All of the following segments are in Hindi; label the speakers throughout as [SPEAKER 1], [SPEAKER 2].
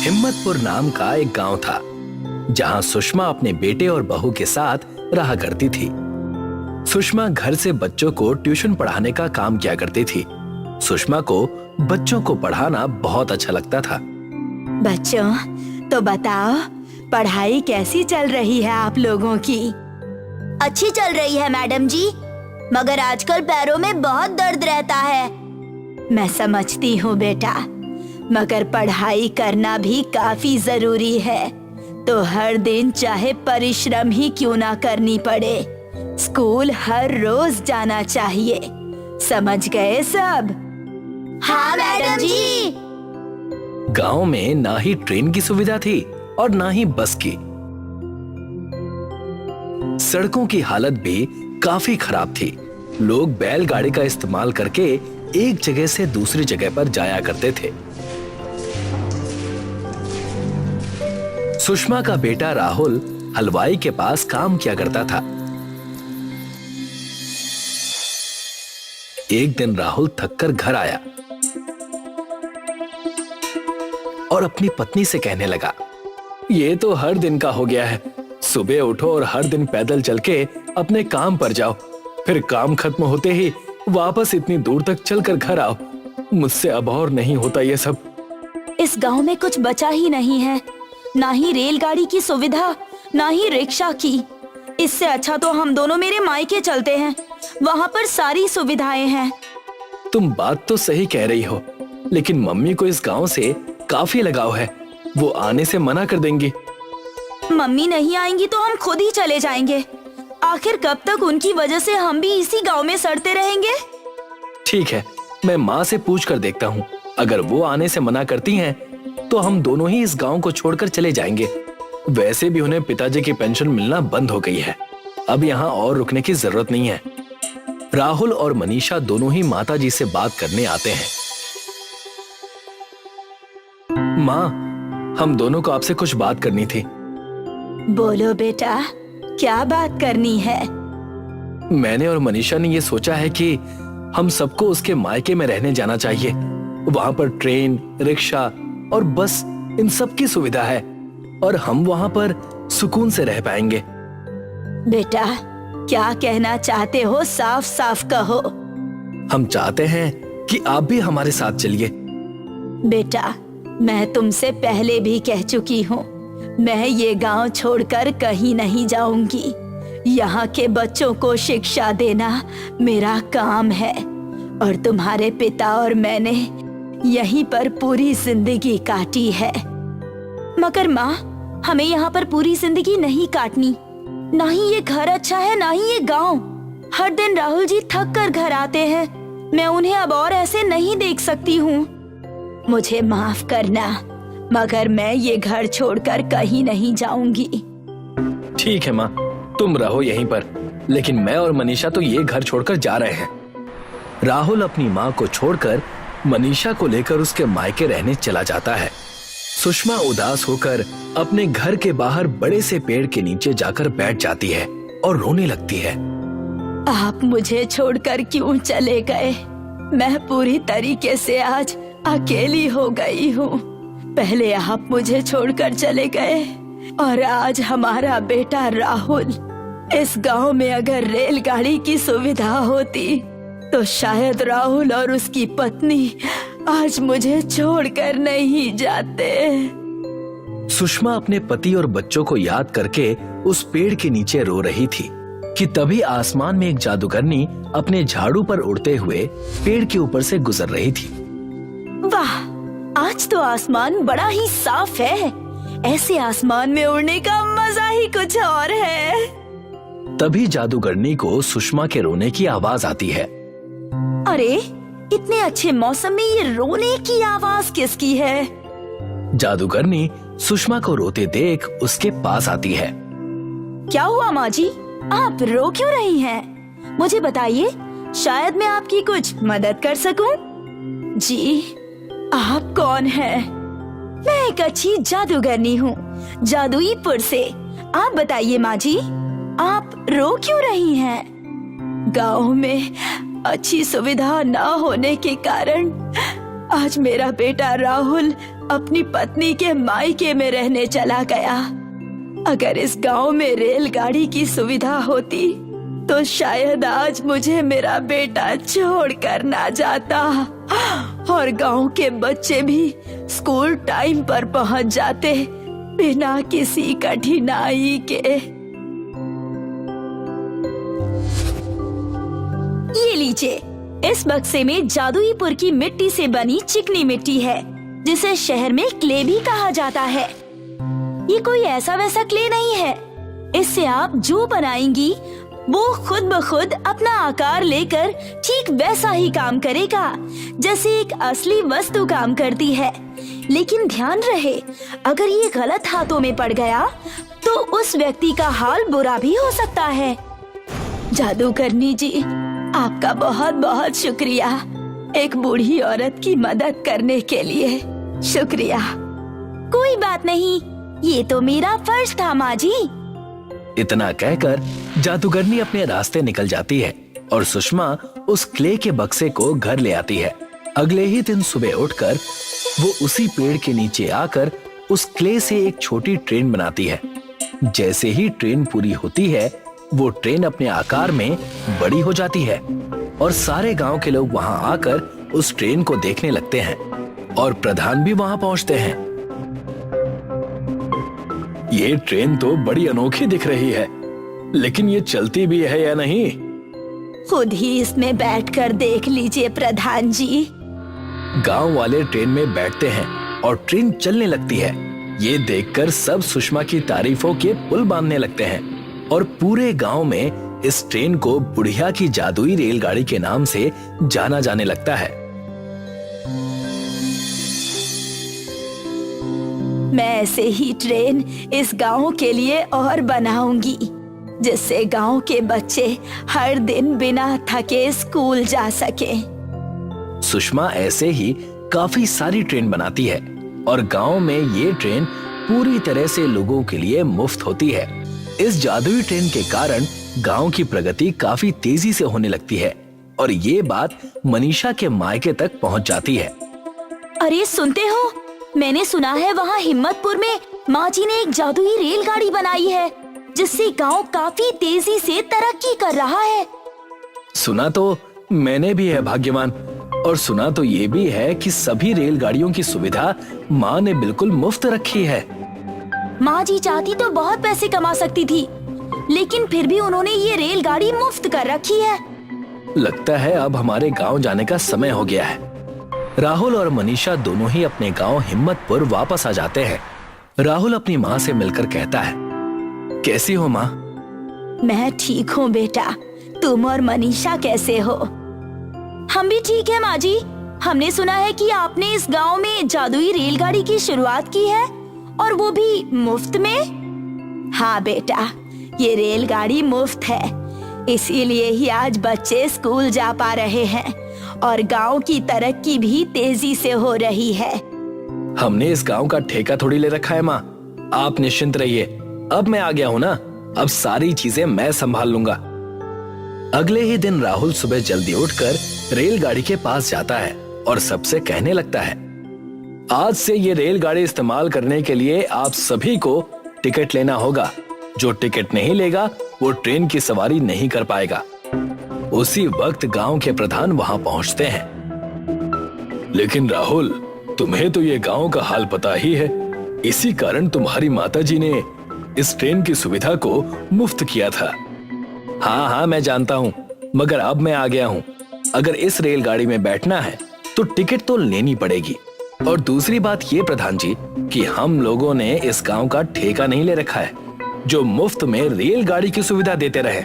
[SPEAKER 1] हिम्मतपुर नाम का एक गांव था जहां सुषमा अपने बेटे और बहू के साथ रहा करती थी। सुषमा घर से बच्चों को ट्यूशन पढ़ाने का काम किया करती थी। सुषमा को बच्चों को पढ़ाना बहुत अच्छा लगता था।
[SPEAKER 2] बच्चों, तो बताओ पढ़ाई कैसी चल रही है आप लोगों की?
[SPEAKER 3] अच्छी चल रही है मैडम जी, मगर आजकल पैरों में बहुत दर्द रहता है।
[SPEAKER 2] मैं समझती हूँ बेटा, मगर पढ़ाई करना भी काफी जरूरी है। तो हर दिन चाहे परिश्रम ही क्यों ना करनी पड़े, स्कूल हर रोज जाना चाहिए। समझ गए सब?
[SPEAKER 3] हाँ मैडम जी।
[SPEAKER 1] गांव में ना ही ट्रेन की सुविधा थी और ना ही बस की। सड़कों की हालत भी काफी खराब थी। लोग बैलगाड़ी का इस्तेमाल करके एक जगह से दूसरी जगह पर जाया करते थे। सुषमा का बेटा राहुल हलवाई के पास काम किया करता था। एक दिन राहुल थककर घर आया और अपनी पत्नी से कहने लगा, ये तो हर दिन का हो गया है। सुबह उठो और हर दिन पैदल चल के अपने काम पर जाओ, फिर काम खत्म होते ही वापस इतनी दूर तक चलकर घर आओ। मुझसे अब और नहीं होता ये सब।
[SPEAKER 2] इस गांव में कुछ बचा ही नहीं है, ना ही रेलगाड़ी की सुविधा, ना ही रिक्शा की। इससे अच्छा तो हम दोनों मेरे मायके चलते हैं, वहाँ पर सारी सुविधाएं हैं।
[SPEAKER 1] तुम बात तो सही कह रही हो, लेकिन मम्मी को इस गांव से काफी लगाव है। वो आने से मना कर देंगी।
[SPEAKER 2] मम्मी नहीं आएंगी तो हम खुद ही चले जाएंगे। आखिर कब तक उनकी वजह से हम भी इसी गांव में सड़ते रहेंगे?
[SPEAKER 1] ठीक है, मैं माँ से पूछ कर देखता हूँ। अगर वो आने से मना करती हैं, तो हम दोनों ही इस गांव को छोड़कर चले जाएंगे। वैसे भी उन्हें पिताजी की पेंशन मिलना बंद हो गई है। अब यहाँ और रुकने की जरूरत नहीं है। राहुल और मनीषा दोनों ही माताजी से बात करने आते हैं। माँ, हम दोनों को आपसे कुछ बात करनी थी।
[SPEAKER 2] बोलो बेटा, क्या बात करनी है?
[SPEAKER 1] मैंने और मनीषा ने ये सोचा है कि हम सबको उसके मायके में रहने जाना चाहिए। वहां पर ट्रेन, रिक्शा और बस इन सब की सुविधा है और हम वहां पर सुकून से रह पाएंगे।
[SPEAKER 2] बेटा, क्या कहना चाहते हो? साफ साफ कहो।
[SPEAKER 1] हम चाहते हैं कि आप भी हमारे साथ चलिए।
[SPEAKER 2] बेटा, मैं तुमसे पहले भी कह चुकी हूँ, मैं ये गांव छोड़कर कहीं नहीं जाऊंगी। यहाँ के बच्चों को शिक्षा देना मेरा काम है और तुम्हारे पिता और मैंने यहीं पर पूरी जिंदगी काटी है। मगर माँ, हमें यहाँ पर पूरी जिंदगी नहीं काटनी। ना ही ये घर अच्छा है, ना ही ये गांव। हर दिन राहुल जी थक कर घर आते हैं। मैं उन्हें अब और ऐसे नहीं देख सकती हूँ। मुझे माफ करना, मगर मैं ये घर छोड़कर कहीं नहीं जाऊंगी।
[SPEAKER 1] ठीक है माँ, तुम रहो यहीं पर, लेकिन मैं और मनीषा तो ये घर छोड़कर जा रहे हैं। राहुल अपनी माँ को छोड़कर मनीषा को लेकर उसके मायके रहने चला जाता है। सुषमा उदास होकर अपने घर के बाहर बड़े से पेड़ के नीचे जाकर बैठ जाती है और रोने लगती है।
[SPEAKER 2] आप मुझे छोड़कर क्यों चले गए? मैं पूरी तरीके से आज अकेली हो गई हूँ। पहले आप मुझे छोड़कर चले गए और आज हमारा बेटा राहुल। इस गांव में अगर रेलगाड़ी की सुविधा होती तो शायद राहुल और उसकी पत्नी आज मुझे छोड़कर नहीं जाते।
[SPEAKER 1] सुषमा अपने पति और बच्चों को याद करके उस पेड़ के नीचे रो रही थी कि तभी आसमान में एक जादूगरनी अपने झाड़ू पर उड़ते हुए पेड़ के ऊपर से गुजर रही थी।
[SPEAKER 2] वाह, आज तो आसमान बड़ा ही साफ है। ऐसे आसमान में उड़ने का मजा ही कुछ और है।
[SPEAKER 1] तभी जादूगरनी को सुषमा के रोने की आवाज आती है।
[SPEAKER 2] अरे, इतने अच्छे मौसम में ये रोने की आवाज किसकी है?
[SPEAKER 1] जादूगरनी सुषमा को रोते देख उसके पास आती है।
[SPEAKER 2] क्या हुआ माँ जी, आप रो क्यों रही हैं? मुझे बताइए, शायद मैं आपकी कुछ मदद कर सकूं। जी, आप कौन हैं? मैं एक अच्छी जादूगरनी हूँ, जादुईपुर से। आप बताइए माँ जी, आप रो क्यों रही हैं? गांव में अच्छी सुविधा न होने के कारण आज मेरा बेटा राहुल अपनी पत्नी के मायके में रहने चला गया। अगर इस गांव में रेलगाड़ी की सुविधा होती तो शायद आज मुझे मेरा बेटा छोड़कर ना जाता और गांव के बच्चे भी स्कूल टाइम पर पहुंच जाते बिना किसी कठिनाई के। ये लीजिए, इस बक्से में जादुईपुर की मिट्टी से बनी चिकनी मिट्टी है जिसे शहर में क्ले भी कहा जाता है। ये कोई ऐसा वैसा क्ले नहीं है। इससे आप जो बनाएंगी वो खुद ब खुद अपना आकार लेकर ठीक वैसा ही काम करेगा जैसे एक असली वस्तु काम करती है। लेकिन ध्यान रहे, अगर ये गलत हाथों में पड़ गया तो उस व्यक्ति का हाल बुरा भी हो सकता है। जादूगरनी जी, आपका बहुत बहुत शुक्रिया एक बूढ़ी औरत की मदद करने के लिए। शुक्रिया। कोई बात नहीं, ये तो मेरा फर्ज था माँ जी।
[SPEAKER 1] इतना कहकर जादूगरनी अपने रास्ते निकल जाती है और सुषमा उस क्ले के बक्से को घर ले आती है। अगले ही दिन सुबह उठकर वो उसी पेड़ के नीचे आकर उस क्ले से एक छोटी ट्रेन बनाती है। जैसे ही ट्रेन पूरी होती है वो ट्रेन अपने आकार में बड़ी हो जाती है और सारे गांव के लोग वहां आकर उस ट्रेन को देखने लगते हैं और प्रधान भी वहां पहुंचते हैं। ये ट्रेन तो बड़ी अनोखी दिख रही है, लेकिन ये चलती भी है या नहीं?
[SPEAKER 2] खुद ही इसमें बैठकर देख लीजिए प्रधान जी।
[SPEAKER 1] गांव वाले ट्रेन में बैठते हैं और ट्रेन चलने लगती है। ये देखकर सब सुषमा की तारीफों के पुल बांधने लगते हैं और पूरे गांव में इस ट्रेन को बुढ़िया की जादुई रेलगाड़ी के नाम से जाना जाने लगता है।
[SPEAKER 2] मैं ऐसे ही ट्रेन इस गांव के लिए और बनाऊंगी जिससे गांव के बच्चे हर दिन बिना थके स्कूल जा सके।
[SPEAKER 1] सुषमा ऐसे ही काफी सारी ट्रेन बनाती है और गांव में ये ट्रेन पूरी तरह से लोगों के लिए मुफ्त होती है। इस जादुई ट्रेन के कारण गांव की प्रगति काफी तेजी से होने लगती है और ये बात मनीषा के मायके तक पहुंच जाती है।
[SPEAKER 2] अरे सुनते हो, मैंने सुना है वहाँ हिम्मतपुर में माँ जी ने एक जादुई रेलगाड़ी बनाई है जिससे गांव काफी तेजी से तरक्की कर रहा है।
[SPEAKER 1] सुना तो मैंने भी है भाग्यवान, और सुना तो ये भी है कि सभी रेलगाड़ियों की सुविधा माँ ने बिल्कुल मुफ्त रखी है।
[SPEAKER 2] माँ जी चाहती तो बहुत पैसे कमा सकती थी, लेकिन फिर भी उन्होंने ये रेलगाड़ी मुफ्त कर रखी है।
[SPEAKER 1] लगता है अब हमारे गांव जाने का समय हो गया है। राहुल और मनीषा दोनों ही अपने गांव हिम्मतपुर वापस आ जाते हैं। राहुल अपनी माँ से मिलकर कहता है, कैसी हो माँ?
[SPEAKER 2] मैं ठीक हूँ बेटा, तुम और मनीषा कैसे हो? हम भी ठीक है माँ जी। हमने सुना है कि आपने इस गांव में जादुई रेलगाड़ी की शुरुआत की है और वो भी मुफ्त में। हाँ बेटा, ये रेलगाड़ी मुफ्त है, इसीलिए ही आज बच्चे स्कूल जा पा रहे हैं और गांव की तरक्की भी तेजी से हो रही है।
[SPEAKER 1] हमने इस गांव का ठेका थोड़ी ले रखा है माँ, आप निश्चिंत रहिए। अब मैं आ गया हूँ ना, अब सारी चीजें मैं संभाल लूंगा। अगले ही दिन राहुल सुबह जल्दी उठकर रेलगाड़ी के पास जाता है और सबसे कहने लगता है, आज से ये रेलगाड़ी इस्तेमाल करने के लिए आप सभी को टिकट लेना होगा। जो टिकट नहीं लेगा वो ट्रेन की सवारी नहीं कर पाएगा। उसी वक्त गांव के प्रधान वहां पहुंचते हैं। लेकिन राहुल, तुम्हें तो ये गांव का हाल पता ही है, इसी कारण तुम्हारी माताजी ने इस ट्रेन की सुविधा को मुफ्त किया था। हाँ मैं जानता हूँ, मगर अब मैं आ गया हूँ। अगर इस रेलगाड़ी में बैठना है तो टिकट तो लेनी पड़ेगी। और दूसरी बात ये प्रधान जी कि हम लोगों ने इस गांव का ठेका नहीं ले रखा है जो मुफ्त में रेलगाड़ी की सुविधा देते रहे।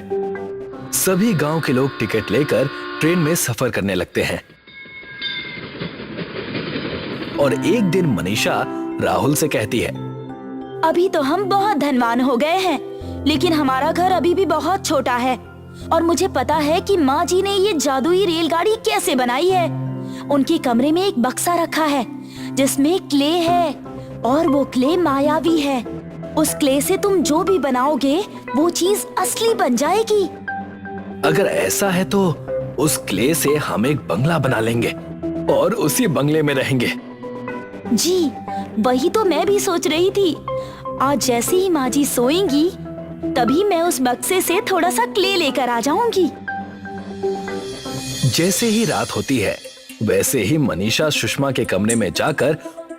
[SPEAKER 1] सभी गांव के लोग टिकट लेकर ट्रेन में सफर करने लगते हैं। और एक दिन मनीषा राहुल से कहती है,
[SPEAKER 2] अभी तो हम बहुत धनवान हो गए हैं, लेकिन हमारा घर अभी भी बहुत छोटा है और मुझे पता है कि माँ जी ने ये जादुई रेलगाड़ी कैसे बनाई है। उनके कमरे में एक बक्सा रखा है जिसमें क्ले है और वो क्ले मायावी है। उस क्ले से तुम जो भी बनाओगे वो चीज असली बन जाएगी।
[SPEAKER 1] अगर ऐसा है तो उस क्ले से हम एक बंगला बना लेंगे और उसी बंगले में रहेंगे।
[SPEAKER 2] जी, वही तो मैं भी सोच रही थी। आज जैसे ही माँ जी सोएंगी तभी मैं उस बक्से से थोड़ा सा क्ले लेकर आ जाऊंगी।
[SPEAKER 1] जैसे ही रात होती है वैसे ही मनीषा सुषमा के कमरे में जाकर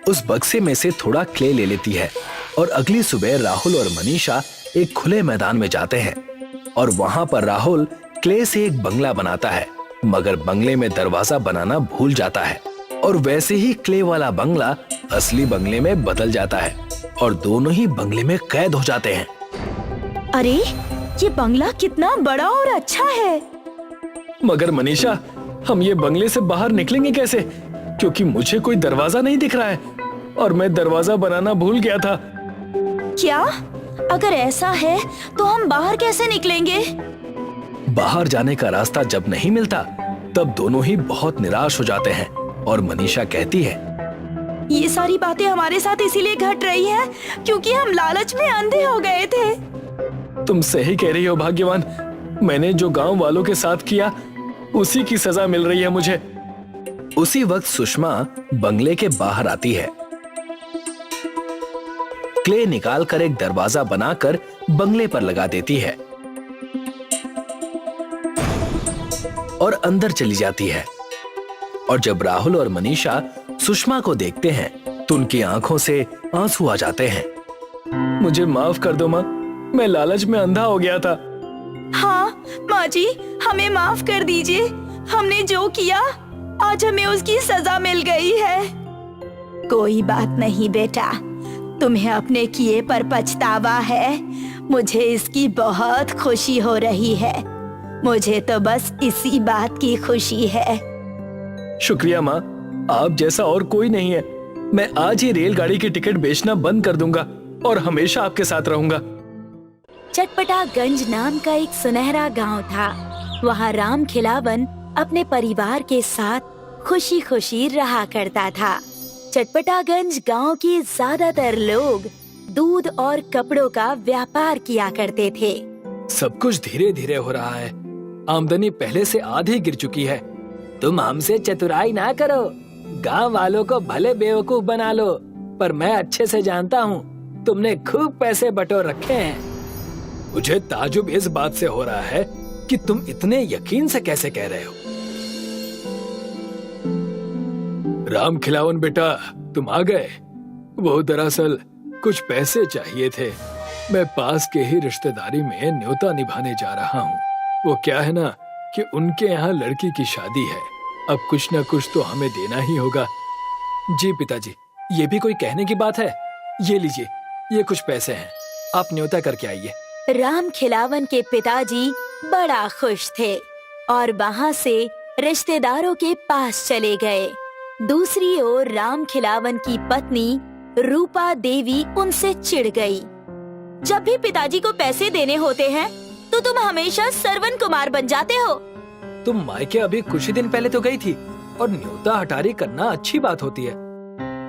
[SPEAKER 1] उस बक्से में से थोड़ा क्ले ले लेती है और अगली सुबह राहुल और मनीषा एक खुले मैदान में जाते हैं और वहां पर राहुल क्ले से एक बंगला बनाता है, मगर बंगले में दरवाजा बनाना भूल जाता है और वैसे ही क्ले वाला बंगला असली बंगले में बदल जाता है और दोनों ही बंगले में कैद हो जाते हैं।
[SPEAKER 2] अरे ये बंगला कितना बड़ा और अच्छा है।
[SPEAKER 1] मगर मनीषा, हम ये बंगले से बाहर निकलेंगे कैसे? क्योंकि मुझे कोई दरवाजा नहीं दिख रहा है और मैं दरवाजा बनाना भूल गया था।
[SPEAKER 2] क्या? अगर ऐसा है तो हम बाहर कैसे निकलेंगे?
[SPEAKER 1] बाहर जाने का रास्ता जब नहीं मिलता तब दोनों ही बहुत निराश हो जाते हैं और मनीषा कहती है,
[SPEAKER 2] ये सारी बातें हमारे साथ इसीलिए घट रही है क्योंकि हम लालच में अंधे हो गए थे।
[SPEAKER 1] तुम सही कह रही हो भाग्यवान, मैंने जो गांव वालों के साथ किया उसी की सजा मिल रही है मुझे। उसी वक्त सुषमा बंगले के बाहर आती है। क्ले निकालकर एक दरवाजा बनाकर बंगले पर लगा देती है और अंदर चली जाती है। और जब राहुल और मनीषा सुषमा को देखते हैं तो उनकी आंखों से आंसू आ जाते हैं। मुझे माफ कर दो माँ, मैं लालच में अंधा हो गया था।
[SPEAKER 2] हाँ माँ जी, हमें माफ कर दीजिए। हमने जो किया आज हमें उसकी सजा मिल गई है। कोई बात नहीं बेटा, तुम्हें अपने किए पर पछतावा है। मुझे इसकी बहुत खुशी हो रही है। मुझे तो बस इसी बात की खुशी है।
[SPEAKER 1] शुक्रिया माँ, आप जैसा और कोई नहीं है। मैं आज ही रेलगाड़ी की टिकट बेचना बंद कर दूंगा और हमेशा आपके साथ रहूंगा।
[SPEAKER 2] चटपटागंज नाम का एक सुनहरा गांव था। वहाँ राम खिलावन अपने परिवार के साथ खुशी खुशी रहा करता था। चटपटागंज गांव के ज्यादातर लोग दूध और कपड़ों का व्यापार किया करते थे।
[SPEAKER 1] सब कुछ धीरे धीरे हो रहा है। आमदनी पहले से आधी गिर चुकी है। तुम हमसे चतुराई ना करो। गांव वालों को भले बेवकूफ बना लो, पर मैं अच्छे से जानता हूँ तुमने खूब पैसे बटोर रखे हैं। मुझे ताजुब इस बात से हो रहा है कि तुम इतने यकीन से कैसे कह रहे हो। राम खिलावन बेटा, तुम आ गए। वो दरअसल कुछ पैसे चाहिए थे। मैं पास के ही रिश्तेदारी में न्योता निभाने जा रहा हूँ। वो क्या है ना कि उनके यहाँ लड़की की शादी है। अब कुछ न कुछ तो हमें देना ही होगा। जी पिताजी, ये भी कोई कहने की बात है। ये लीजिए, ये कुछ पैसे हैं, आप न्योता करके आइए।
[SPEAKER 2] राम खिलावन के पिताजी बड़ा खुश थे और वहाँ से रिश्तेदारों के पास चले गए। दूसरी ओर राम खिलावन की पत्नी रूपा देवी उनसे चिढ़ गई। जब भी पिताजी को पैसे देने होते हैं तो तुम हमेशा सरवन कुमार बन जाते हो।
[SPEAKER 1] तुम मायके अभी कुछ ही दिन पहले तो गई थी और न्योता हटारी करना अच्छी बात होती है।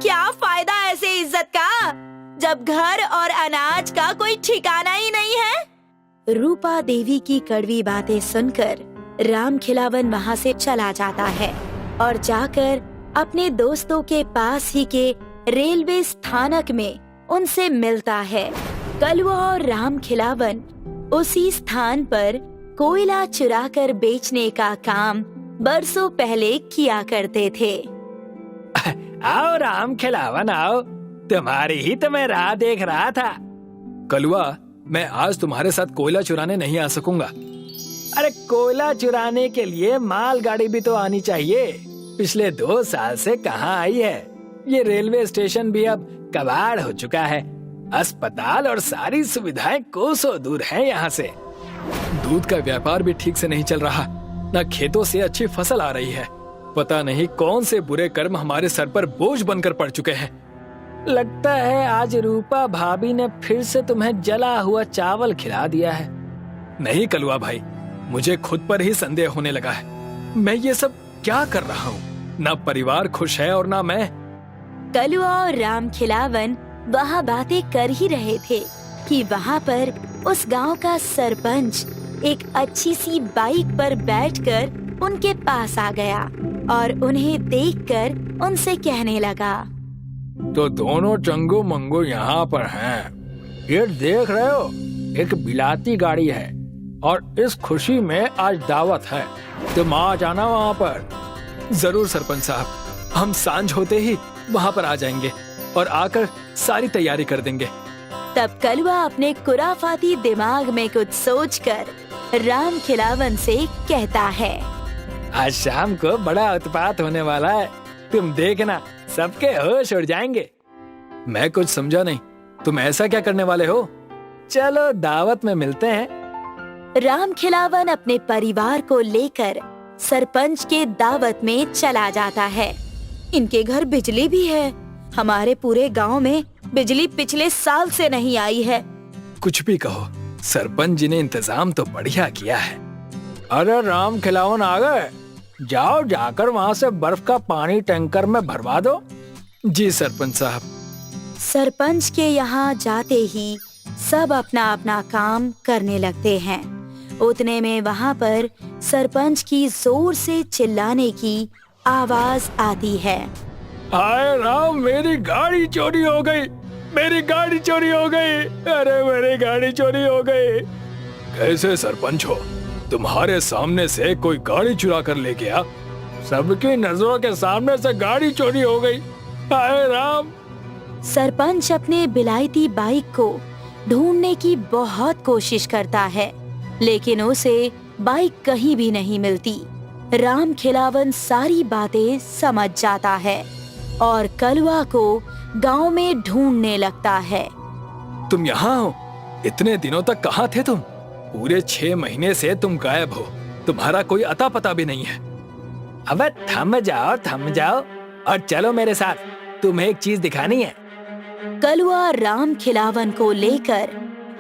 [SPEAKER 2] क्या फायदा ऐसे इज्जत का जब घर और अनाज का कोई ठिकाना ही नहीं है। रूपा देवी की कड़वी बातें सुनकर राम खिलावन वहाँ से चला जाता है और जाकर अपने दोस्तों के पास ही के रेलवे स्थानक में उनसे मिलता है। कलवा और राम खिलावन उसी स्थान पर कोयला चुराकर बेचने का काम बरसों पहले किया करते थे।
[SPEAKER 1] आओ राम खिलावन आओ, तुम्हारी ही तो मैं राह देख रहा था। कलवा, मैं आज तुम्हारे साथ कोयला चुराने नहीं आ सकूंगा। अरे कोयला चुराने के लिए मालगाड़ी भी तो आनी चाहिए। पिछले 2 साल से कहाँ आई है। ये रेलवे स्टेशन भी अब कबाड़ हो चुका है। अस्पताल और सारी सुविधाएं कोसों दूर हैं यहाँ से। दूध का व्यापार भी ठीक से नहीं चल रहा, न खेतों से अच्छी फसल आ रही है। पता नहीं कौन से बुरे कर्म हमारे सर पर बोझ बनकर पड़ चुके हैं। लगता है आज रूपा भाभी ने फिर से तुम्हें जला हुआ चावल खिला दिया है। नहीं कलवा भाई, मुझे खुद पर ही संदेह होने लगा है। मैं ये सब क्या कर रहा हूँ? ना परिवार खुश है और ना मैं।
[SPEAKER 2] कलवा और राम खिलावन वहाँ बातें कर ही रहे थे कि वहाँ पर उस गांव का सरपंच एक अच्छी सी बाइक पर बैठकर उनके पास आ गया और उन्हें देखकर उनसे कहने लगा,
[SPEAKER 4] तो दोनों चंगू मंगू यहाँ पर हैं। ये देख रहे हो, एक बिलाती गाड़ी है और इस खुशी में आज दावत है। तुम आ जाना वहाँ पर।
[SPEAKER 1] जरूर सरपंच साहब, हम सांझ होते ही वहाँ पर आ जाएंगे और आकर सारी तैयारी कर देंगे।
[SPEAKER 2] तब कलवा अपने खुराफाती दिमाग में कुछ सोचकर राम खिलावन से कहता है,
[SPEAKER 4] आज शाम को बड़ा उत्पात होने वाला है। तुम देखना, सबके होश उड़ जाएंगे।
[SPEAKER 1] मैं कुछ समझा नहीं, तुम ऐसा क्या करने वाले हो?
[SPEAKER 4] चलो दावत में मिलते हैं।
[SPEAKER 2] राम खिलावन अपने परिवार को लेकर सरपंच के दावत में चला जाता है। इनके घर बिजली भी है। हमारे पूरे गांव में बिजली पिछले साल से नहीं आई है।
[SPEAKER 1] कुछ भी कहो, सरपंच जी ने इंतजाम तो बढ़िया किया है।
[SPEAKER 4] अरे राम खिलावन आ गए। जाओ, जाकर वहाँ से बर्फ का पानी टैंकर में भरवा दो।
[SPEAKER 1] जी सरपंच साहब।
[SPEAKER 2] सरपंच के यहाँ जाते ही सब अपना अपना काम करने लगते हैं। उतने में वहाँ पर सरपंच की जोर से चिल्लाने की आवाज आती है।
[SPEAKER 4] हाय राम, मेरी गाड़ी चोरी हो गई, मेरी गाड़ी चोरी हो गई। अरे मेरी गाड़ी चोरी हो गई।
[SPEAKER 1] कैसे सरपंच हो? तुम्हारे सामने से कोई गाड़ी चुरा कर ले गया?
[SPEAKER 4] सबकी नजरों के सामने से गाड़ी चोरी हो गई। हाय राम।
[SPEAKER 2] सरपंच अपने बिलायती बाइक को ढूंढने की बहुत कोशिश करता है, लेकिन उसे बाइक कहीं भी नहीं मिलती। राम खिलावन सारी बातें समझ जाता है और कलवा को गांव में ढूंढने लगता है।
[SPEAKER 1] तुम यहाँ हो? इतने दिनों तक कहाँ थे तुम? पूरे 6 महीने से तुम गायब हो। तुम्हारा कोई अता पता भी नहीं है।
[SPEAKER 4] अबे थम जाओ और चलो मेरे साथ, तुम्हें एक चीज दिखानी है।
[SPEAKER 2] कलवा राम खिलावन को लेकर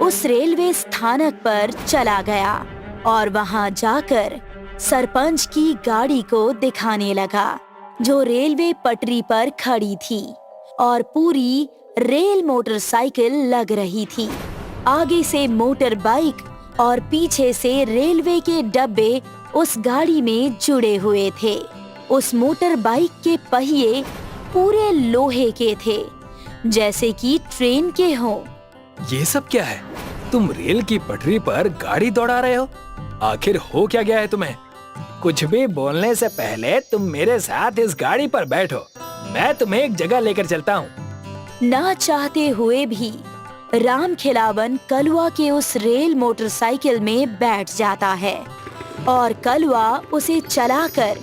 [SPEAKER 2] उस रेलवे स्थानक पर चला गया और वहां जाकर सरपंच की गाड़ी को दिखाने लगा, जो रेलवे पटरी पर खड़ी थी और पूरी रेल मोटरसाइकिल लग रही थी। आगे से मोटर बाइक और पीछे से रेलवे के डब्बे उस गाड़ी में जुड़े हुए थे। उस मोटर बाइक के पहिए पूरे लोहे के थे, जैसे कि ट्रेन के हों।
[SPEAKER 1] ये सब क्या है? तुम रेल की पटरी पर गाड़ी दौड़ा रहे हो? आखिर हो क्या गया है तुम्हें?
[SPEAKER 4] कुछ भी बोलने से पहले तुम मेरे साथ इस गाड़ी पर बैठो। मैं तुम्हें एक जगह लेकर चलता हूँ।
[SPEAKER 2] ना चाहते हुए भी राम खिलावन कलवा के उस रेल मोटरसाइकिल में बैठ जाता है और कलवा उसे चलाकर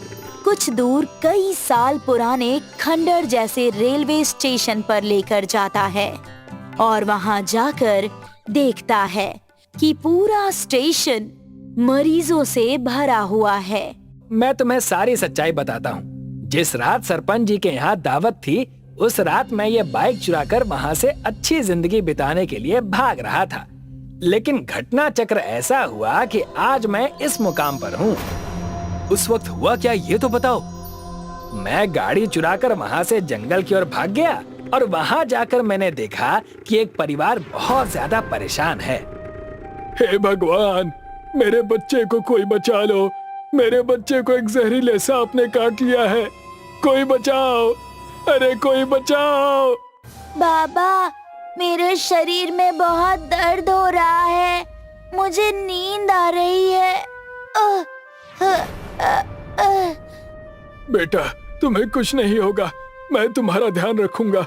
[SPEAKER 2] कुछ दूर कई साल पुराने खंडर जैसे रेलवे स्टेशन पर लेकर जाता है और वहां जाकर देखता है कि पूरा स्टेशन मरीजों से भरा हुआ है।
[SPEAKER 4] मैं तुम्हें सारी सच्चाई बताता हूँ। जिस रात सरपंच जी के यहाँ दावत थी, उस रात मैं ये बाइक चुराकर वहाँ से अच्छी जिंदगी बिताने के लिए भाग रहा था। लेकिन घटना चक्र ऐसा हुआ कि आज मैं इस मुकाम पर हूँ।
[SPEAKER 1] उस वक्त हुआ क्या, ये तो बताओ।
[SPEAKER 4] मैं गाड़ी चुराकर वहाँ से जंगल की ओर भाग गया और वहाँ जाकर मैंने देखा कि एक परिवार बहुत ज्यादा परेशान है।
[SPEAKER 1] हे भगवान, मेरे बच्चे को कोई बचा लो। मेरे बच्चे को एक जहरीले सांप ने काट लिया है। कोई बचाओ, अरे कोई बचाओ।
[SPEAKER 3] बाबा, मेरे शरीर में बहुत दर्द हो रहा है। मुझे नींद आ रही है।
[SPEAKER 1] बेटा, तुम्हें कुछ नहीं होगा। मैं तुम्हारा ध्यान रखूंगा।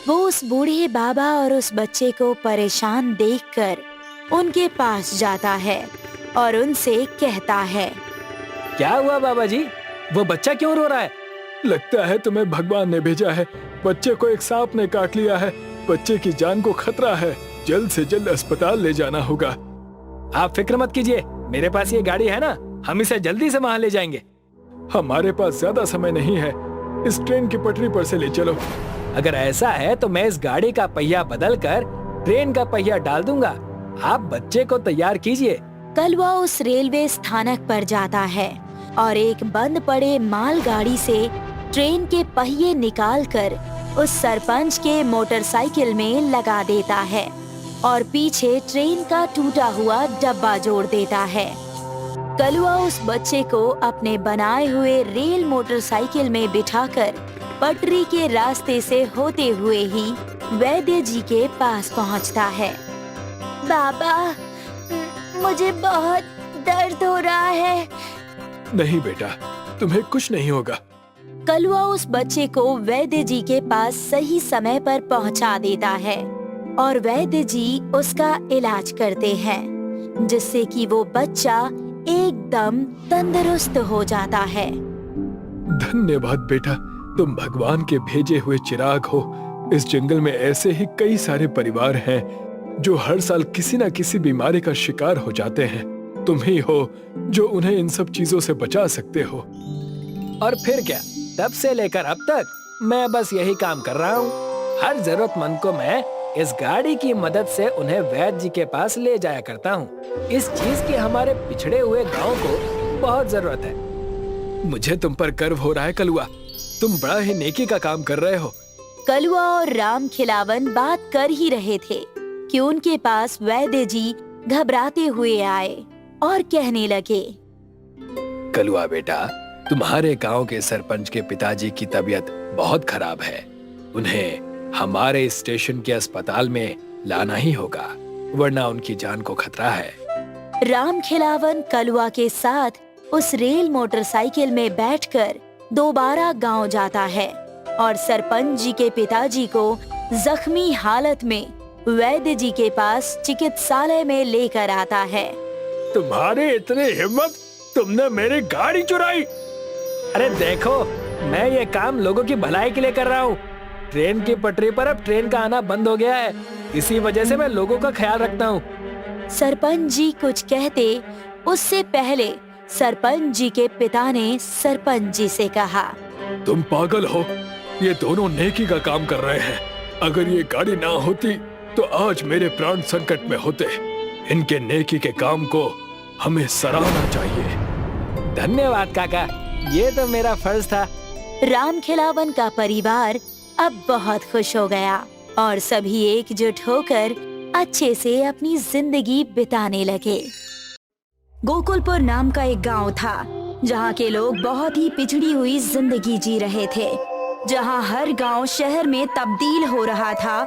[SPEAKER 2] वो उस बूढ़े बाबा और उस बच्चे को परेशान देखकर उनके पास जाता है और उनसे कहता है,
[SPEAKER 4] क्या हुआ बाबा जी? वो बच्चा क्यों रो रहा है?
[SPEAKER 1] लगता है तुम्हें भगवान ने भेजा है। बच्चे को एक सांप ने काट लिया है। बच्चे की जान को खतरा है। जल्द से जल्द अस्पताल ले जाना होगा।
[SPEAKER 4] आप फिक्र मत कीजिए, मेरे पास ये गाड़ी है ना, हम इसे जल्दी से वहाँ ले जाएंगे।
[SPEAKER 1] हमारे पास ज्यादा समय नहीं है। इस ट्रेन की पटरी पर से ले चलो।
[SPEAKER 4] अगर ऐसा है तो मैं इस गाड़ी का पहिया बदलकर ट्रेन का पहिया डाल दूंगा। आप बच्चे को तैयार कीजिए।
[SPEAKER 2] कलवा उस रेलवे स्थानक पर जाता है और एक बंद पड़े मालगाड़ी से ट्रेन के पहिए निकालकर उस सरपंच के मोटरसाइकिल में लगा देता है और पीछे ट्रेन का टूटा हुआ डब्बा जोड़ देता है। कलवा उस बच्चे को अपने बनाए हुए रेल मोटरसाइकिल में बिठाकर पटरी के रास्ते से होते हुए ही वैद्य जी के पास पहुंचता है।
[SPEAKER 3] बाबा, मुझे बहुत दर्द हो रहा है।
[SPEAKER 4] नहीं बेटा, तुम्हें कुछ नहीं होगा।
[SPEAKER 2] कलुआ उस बच्चे को वैद्य जी के पास सही समय पर पहुंचा देता है और वैद्य जी उसका इलाज करते हैं, जिससे कि वो बच्चा एकदम तंदुरुस्त हो जाता है।
[SPEAKER 4] धन्यवाद बेटा, तुम भगवान के भेजे हुए चिराग हो। इस जंगल में ऐसे ही कई सारे परिवार हैं जो हर साल किसी न किसी बीमारी का शिकार हो जाते हैं। तुम ही हो जो उन्हें इन सब चीजों से बचा सकते हो। और फिर क्या, तब से लेकर अब तक मैं बस यही काम कर रहा हूँ। हर जरूरतमंद को मैं इस गाड़ी की मदद से उन्हें वैद्य जी के पास ले जाया करता हूँ। इस चीज की हमारे पिछड़े हुए गांव को बहुत जरूरत है। मुझे तुम पर गर्व हो रहा है कलुआ, तुम बड़ा ही नेकी का काम कर रहे हो।
[SPEAKER 2] कलुआ और राम खिलावन बात कर ही रहे थे कि उनके पास वैद्य जी घबराते हुए आए और कहने लगे,
[SPEAKER 4] कलुआ बेटा, तुम्हारे गांव के सरपंच के पिताजी की तबीयत बहुत खराब है। उन्हें हमारे स्टेशन के अस्पताल में लाना ही होगा, वरना उनकी जान को खतरा है।
[SPEAKER 2] राम खिलावन कलुआ के साथ उस रेल मोटरसाइकिल में बैठकर दोबारा गांव जाता है और सरपंच जी के पिताजी को जख्मी हालत में वैद्य जी के पास चिकित्सालय में लेकर आता है।
[SPEAKER 4] तुम्हारे इतने हिम्मत, तुमने मेरी गाड़ी चुराई। अरे देखो, मैं ये काम लोगों की भलाई के लिए कर रहा हूँ। ट्रेन की पटरी पर अब ट्रेन का आना बंद हो गया है, इसी वजह से मैं लोगों का ख्याल रखता हूँ।
[SPEAKER 2] सरपंच जी कुछ कहते उससे पहले सरपंच जी के पिता ने सरपंच जी से कहा,
[SPEAKER 4] तुम पागल हो, ये दोनों नेकी का काम कर रहे हैं। अगर ये गाड़ी ना होती तो आज मेरे प्राण संकट में होते। इनके नेकी के काम को हमें सराहना चाहिए। धन्यवाद काका, ये तो मेरा फर्ज था।
[SPEAKER 2] राम खिलावन का परिवार अब बहुत खुश हो गया और सभी एकजुट होकर अच्छे से अपनी जिंदगी बिताने लगे। गोकुलपुर नाम का एक गांव था जहां के लोग बहुत ही पिछड़ी हुई जिंदगी जी रहे थे। जहां हर गांव शहर में तब्दील हो रहा था,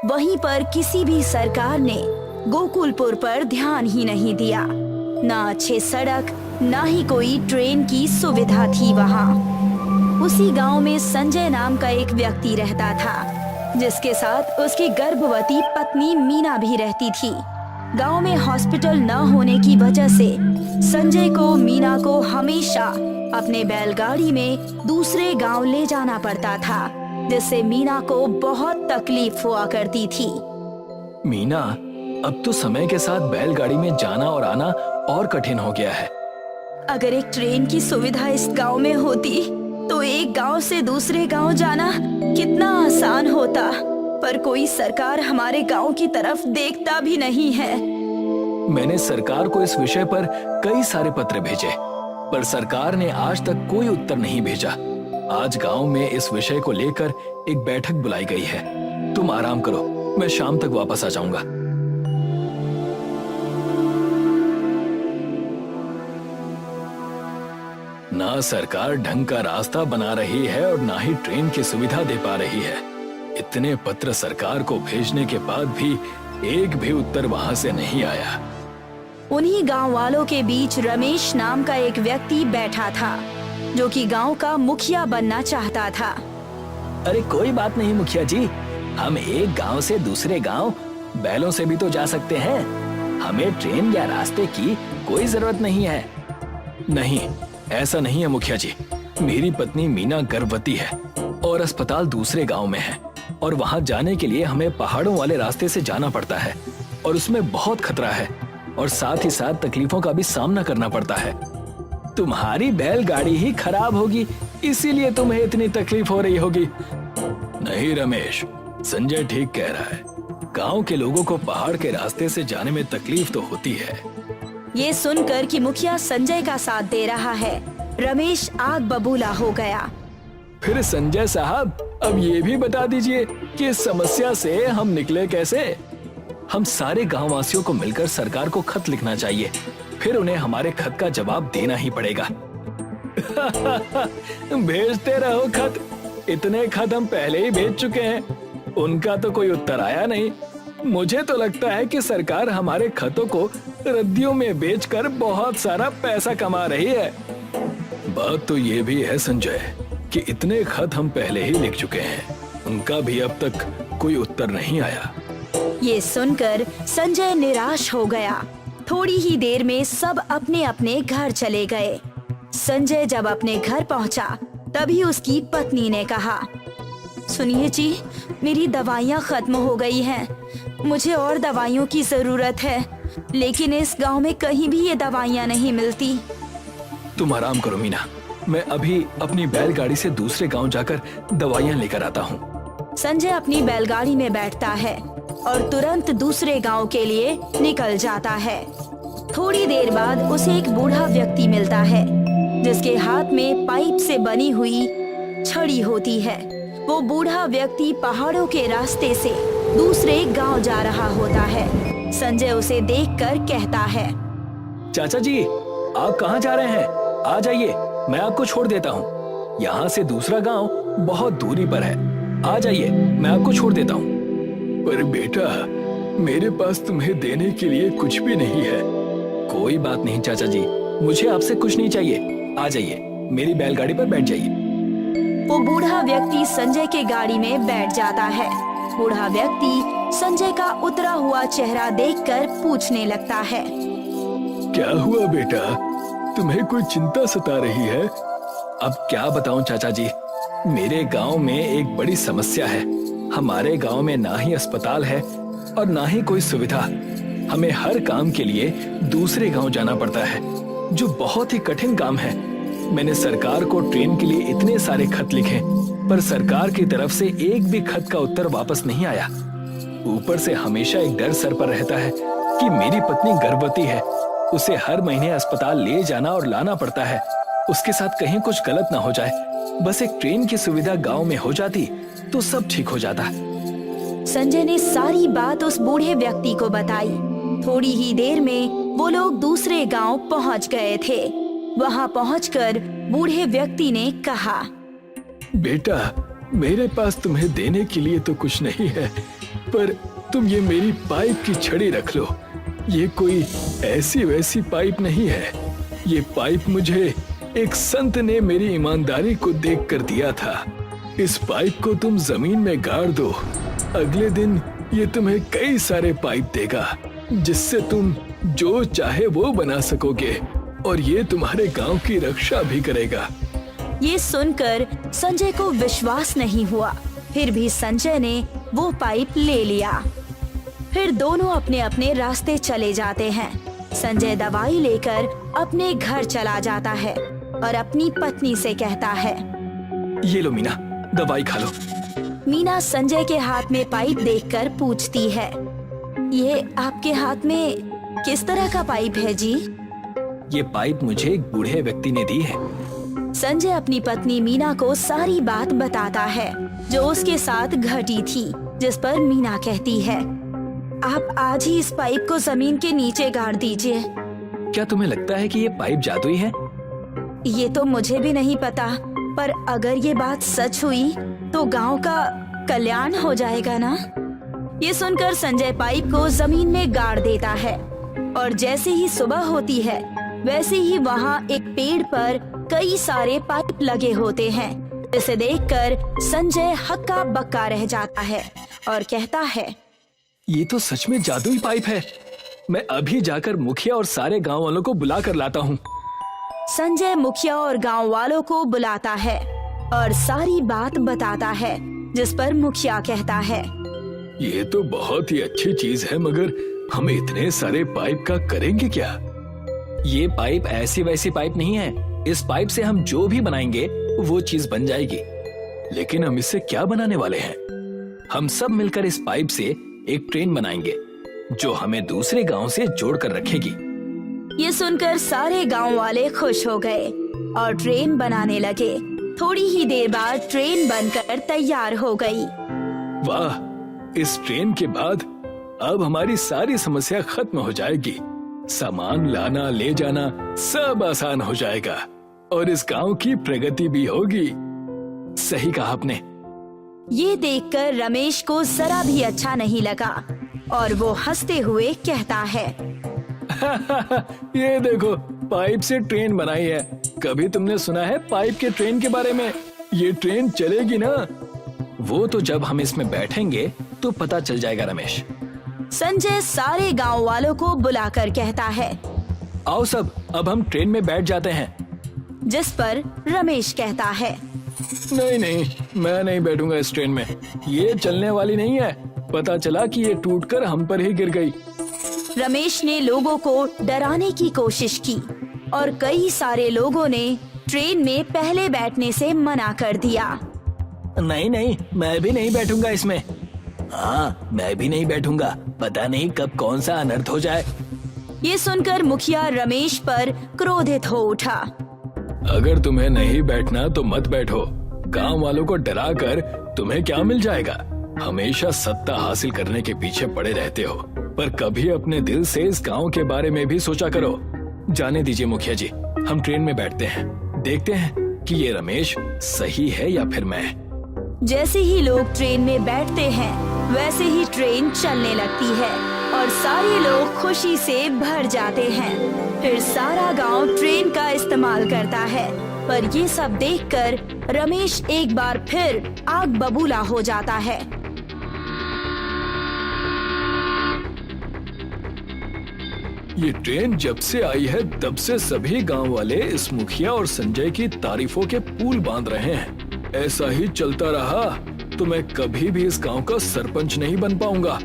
[SPEAKER 2] वहीं पर किसी भी सरकार ने गोकुलपुर पर ध्यान ही नहीं दिया। ना अच्छे सड़क, ना ही कोई ट्रेन की सुविधा थी वहां। उसी गांव में संजय नाम का एक व्यक्ति रहता था, जिसके साथ उसकी गर्भवती पत्नी मीना भी रहती थी। गांव में हॉस्पिटल न होने की वजह से संजय को मीना को हमेशा अपने बैलगाड़ी में दूसरे गांव ले जाना पड़ता था, जिससे मीना को बहुत तकलीफ हुआ करती थी।
[SPEAKER 1] मीना, अब तो समय के साथ बैलगाड़ी में जाना और आना और कठिन हो गया है।
[SPEAKER 2] अगर एक ट्रेन की सुविधा इस गांव में होती तो एक गांव से दूसरे गांव जाना कितना आसान होता, पर कोई सरकार हमारे गांव की तरफ देखता भी नहीं है।
[SPEAKER 1] मैंने सरकार को इस विषय पर कई सारे पत्र भेजे, पर सरकार ने आज तक कोई उत्तर नहीं भेजा। आज गांव में इस विषय को लेकर एक बैठक बुलाई गई है। तुम आराम करो, मैं शाम तक वापस आ जाऊंगा। ना सरकार ढंग का रास्ता बना रही है और ना ही ट्रेन की सुविधा दे पा रही है। इतने पत्र सरकार को भेजने के बाद भी एक भी उत्तर वहां से नहीं आया।
[SPEAKER 2] उन्हीं गांव वालों के बीच रमेश नाम का एक व्यक्ति बैठा था, जो कि गांव का मुखिया बनना चाहता था।
[SPEAKER 1] अरे कोई बात नहीं मुखिया जी, हम एक गांव से दूसरे गांव बैलों से भी तो जा सकते हैं। हमें ट्रेन या रास्ते की कोई जरूरत नहीं है। नहीं, ऐसा नहीं है मुखिया जी। मेरी पत्नी मीना गर्भवती है और अस्पताल दूसरे गांव में है, और वहां जाने के लिए हमें पहाड़ों वाले रास्ते से जाना पड़ता है, और उसमें बहुत खतरा है और साथ ही साथ तकलीफों का भी सामना करना पड़ता है। तुम्हारी बैलगाड़ी ही खराब होगी, इसीलिए तुम्हें इतनी तकलीफ हो रही होगी। नहीं रमेश, संजय ठीक कह रहा है। गांव के लोगों को पहाड़ के रास्ते से जाने में तकलीफ तो होती है।
[SPEAKER 2] ये सुनकर कि मुखिया संजय का साथ दे रहा है, रमेश आग बबूला हो गया।
[SPEAKER 1] फिर संजय साहब, अब ये भी बता दीजिए कि इस समस्या से हम निकले कैसे? हम सारे गांव वासियों को मिलकर सरकार को खत लिखना चाहिए, फिर उन्हें हमारे खत का जवाब देना ही पड़ेगा। भेजते रहो खत, इतने खत हम पहले ही भेज चुके हैं, उनका तो कोई उत्तर आया नहीं। मुझे तो लगता है कि सरकार हमारे खतों को रद्दियों में बेचकर बहुत सारा पैसा कमा रही है। बात तो ये भी है संजय कि इतने खत हम पहले ही लिख चुके हैं, उनका भी अब तक कोई उत्तर नहीं आया।
[SPEAKER 2] ये सुनकर संजय निराश हो गया। थोड़ी ही देर में सब अपने अपने घर चले गए। संजय जब अपने घर पहुंचा तभी उसकी पत्नी ने कहा, सुनिए जी, मेरी दवाइयाँ खत्म हो गई हैं। मुझे और दवाइयों की जरूरत है, लेकिन इस गांव में कहीं भी ये दवाइयाँ नहीं मिलती।
[SPEAKER 1] तुम आराम करो मीना, मैं अभी अपनी बैलगाड़ी से दूसरे गांव जाकर दवाइयाँ लेकर आता हूँ।
[SPEAKER 2] संजय अपनी बैलगाड़ी में बैठता है और तुरंत दूसरे गांव के लिए निकल जाता है। थोड़ी देर बाद उसे एक बूढ़ा व्यक्ति मिलता है जिसके हाथ में पाइप से बनी हुई छड़ी होती है। वो बूढ़ा व्यक्ति पहाड़ों के रास्ते से दूसरे गांव जा रहा होता है। संजय उसे देखकर कहता है,
[SPEAKER 1] चाचा जी, आप कहाँ जा रहे हैं? आ जाइए, मैं आपको छोड़ देता हूँ। यहाँ से दूसरा गांव बहुत दूरी पर है, आ जाइए, मैं आपको छोड़ देता हूँ। पर बेटा, मेरे पास तुम्हें देने के लिए कुछ भी नहीं है। कोई बात नहीं चाचा जी, मुझे आपसे कुछ नहीं चाहिए। आ जाइए, मेरी बैलगाड़ी पर बैठ जाइए।
[SPEAKER 2] वो बूढ़ा व्यक्ति संजय के गाड़ी में बैठ जाता है। बूढ़ा व्यक्ति संजय का उतरा हुआ चेहरा देखकर पूछने लगता है,
[SPEAKER 1] क्या हुआ बेटा, तुम्हें कोई चिंता सता रही है? अब क्या बताऊं चाचा जी, मेरे गांव में एक बड़ी समस्या है। हमारे गांव में ना ही अस्पताल है और ना ही कोई सुविधा। हमें हर काम के लिए दूसरे गांव जाना पड़ता है, जो बहुत ही कठिन काम है। मैंने सरकार को ट्रेन के लिए इतने सारे खत लिखे, पर सरकार की तरफ से एक भी खत का उत्तर वापस नहीं आया। ऊपर से हमेशा एक डर सर पर रहता है कि मेरी पत्नी गर्भवती है, उसे हर महीने अस्पताल ले जाना और लाना पड़ता है। उसके साथ कहीं कुछ गलत ना हो जाए। बस एक ट्रेन की सुविधा गांव में हो जाती तो सब ठीक हो जाता।
[SPEAKER 2] संजय ने सारी बात उस बूढ़े व्यक्ति को बताई। थोड़ी ही देर में वो लोग दूसरे गांव पहुंच गए थे। वहां पहुंचकर बूढ़े व्यक्ति ने कहा,
[SPEAKER 1] बेटा, मेरे पास तुम्हें देने के लिए तो कुछ नहीं है, पर तुम ये मेरी पाइप की छड़ी रख लो। ये कोई ऐसी वैसी पाइप नहीं है। ये पाइप मुझे एक संत ने मेरी ईमानदारी को देखकर दिया था। इस पाइप को तुम जमीन में गाड़ दो, अगले दिन ये तुम्हें कई सारे पाइप देगा, जिससे तुम जो चाहे वो बना सकोगे, और ये तुम्हारे गांव की रक्षा भी करेगा।
[SPEAKER 2] ये सुनकर संजय को विश्वास नहीं हुआ। फिर भी संजय ने वो पाइप ले लिया। फिर दोनों अपने अपने रास्ते चले जाते हैं। संजय दवाई लेकर अपने घर चला जाता है और अपनी पत्नी से कहता है,
[SPEAKER 1] ये लो मीना, दवाई खा लो।
[SPEAKER 2] मीना संजय के हाथ में पाइप देखकर पूछती है, ये आपके हाथ में किस तरह का पाइप है जी?
[SPEAKER 1] ये पाइप मुझे एक बूढ़े व्यक्ति ने दी है।
[SPEAKER 2] संजय अपनी पत्नी मीना को सारी बात बताता है जो उसके साथ घटी थी, जिस पर मीना कहती है, आप आज ही इस पाइप को जमीन के नीचे गाड़ दीजिए।
[SPEAKER 1] क्या तुम्हें लगता है कि ये पाइप जादुई है?
[SPEAKER 2] ये तो मुझे भी नहीं पता, पर अगर ये बात सच हुई तो गांव का कल्याण हो जाएगा ना? ये सुनकर संजय पाइप को जमीन में गाड़ देता है और जैसे ही सुबह होती है वैसे ही वहाँ एक पेड़ पर कई सारे पाइप लगे होते हैं, जिसे देखकर संजय हक्का बक्का रह जाता है और कहता है,
[SPEAKER 1] ये तो सच में जादुई पाइप है। मैं अभी जाकर मुखिया और सारे गांव वालों को बुला कर लाता हूँ।
[SPEAKER 2] संजय मुखिया और गांव वालों को बुलाता है और सारी बात बताता है, जिस पर मुखिया कहता है,
[SPEAKER 1] ये तो बहुत ही अच्छी चीज है, मगर हम इतने सारे पाइप का करेंगे क्या? ये पाइप ऐसी वैसी पाइप नहीं है। इस पाइप से हम जो भी बनाएंगे वो चीज बन जाएगी। लेकिन हम इससे क्या बनाने वाले हैं? हम सब मिलकर इस पाइप से एक ट्रेन बनाएंगे जो हमें दूसरे गांव से जोड़कर रखेगी।
[SPEAKER 2] ये सुनकर सारे गांव वाले खुश हो गए और ट्रेन बनाने लगे। थोड़ी ही देर बाद ट्रेन बनकर तैयार हो गई।
[SPEAKER 1] वाह, इस ट्रेन के बाद अब हमारी सारी समस्या खत्म हो जाएगी। सामान लाना ले जाना सब आसान हो जाएगा और इस गांव की प्रगति भी होगी। सही कहा आपने।
[SPEAKER 2] ये देखकर रमेश को जरा भी अच्छा नहीं लगा और वो हंसते हुए कहता है,
[SPEAKER 1] ये देखो, पाइप से ट्रेन बनाई है। कभी तुमने सुना है पाइप के ट्रेन के बारे में? ये ट्रेन चलेगी ना? वो तो जब हम इसमें बैठेंगे तो पता चल जाएगा रमेश।
[SPEAKER 2] संजय सारे गांव वालों को बुलाकर कहता है,
[SPEAKER 1] आओ सब, अब हम ट्रेन में बैठ जाते हैं।
[SPEAKER 2] जिस पर रमेश कहता है,
[SPEAKER 1] नहीं नहीं, मैं नहीं बैठूंगा इस ट्रेन में। ये चलने वाली नहीं है। पता चला कि ये टूटकर हम पर ही गिर गई।
[SPEAKER 2] रमेश ने लोगों को डराने की कोशिश की और कई सारे लोगों ने ट्रेन में पहले बैठने से मना कर दिया।
[SPEAKER 1] नहीं नहीं, मैं भी नहीं बैठूंगा इसमें। हाँ, मैं भी नहीं बैठूंगा। पता नहीं कब कौन सा अनर्थ हो जाए।
[SPEAKER 2] ये सुनकर मुखिया रमेश पर क्रोधित हो उठा।
[SPEAKER 1] अगर तुम्हें नहीं बैठना तो मत बैठो। गांव वालों को डराकर तुम्हें क्या मिल जाएगा? हमेशा सत्ता हासिल करने के पीछे पड़े रहते हो, पर कभी अपने दिल से इस गांव के बारे में भी सोचा करो। जाने दीजिए मुखिया जी, हम ट्रेन में बैठते हैं। देखते हैं कि ये रमेश सही है या फिर मैं।
[SPEAKER 2] जैसे ही लोग ट्रेन में बैठते हैं वैसे ही ट्रेन चलने लगती है और सारे लोग खुशी से भर जाते हैं। फिर सारा गांव ट्रेन का इस्तेमाल करता है, पर ये सब देखकर रमेश एक बार फिर आग बबूला हो जाता है।
[SPEAKER 1] ये ट्रेन जब से आई है तब से सभी गांव वाले इस मुखिया और संजय की तारीफों के पुल बांध रहे हैं। ऐसा ही चलता रहा तो मैं कभी भी इस गांव का सरपंच नहीं बन पाऊंगा।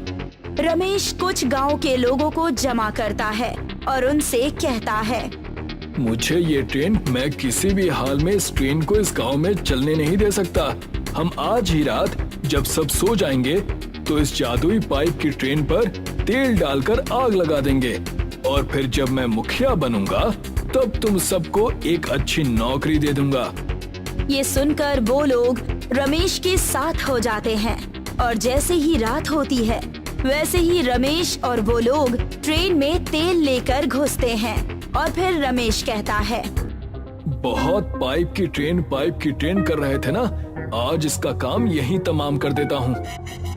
[SPEAKER 2] रमेश कुछ गांव के लोगों को जमा करता है और उनसे कहता है,
[SPEAKER 1] मुझे ये ट्रेन, मैं किसी भी हाल में इस ट्रेन को इस गांव में चलने नहीं दे सकता। हम आज ही रात जब सब सो जाएंगे तो इस जादुई पाइप की ट्रेन पर तेल डालकर आग लगा देंगे और फिर जब मैं मुखिया बनूंगा तब तुम सबको एक अच्छी नौकरी दे दूंगा।
[SPEAKER 2] ये सुनकर वो लोग रमेश के साथ हो जाते हैं और जैसे ही रात होती है वैसे ही रमेश और वो लोग ट्रेन में तेल लेकर घुसते हैं और फिर रमेश कहता है,
[SPEAKER 1] बहुत पाइप की ट्रेन कर रहे थे ना, आज इसका काम यहीं तमाम कर देता हूँ।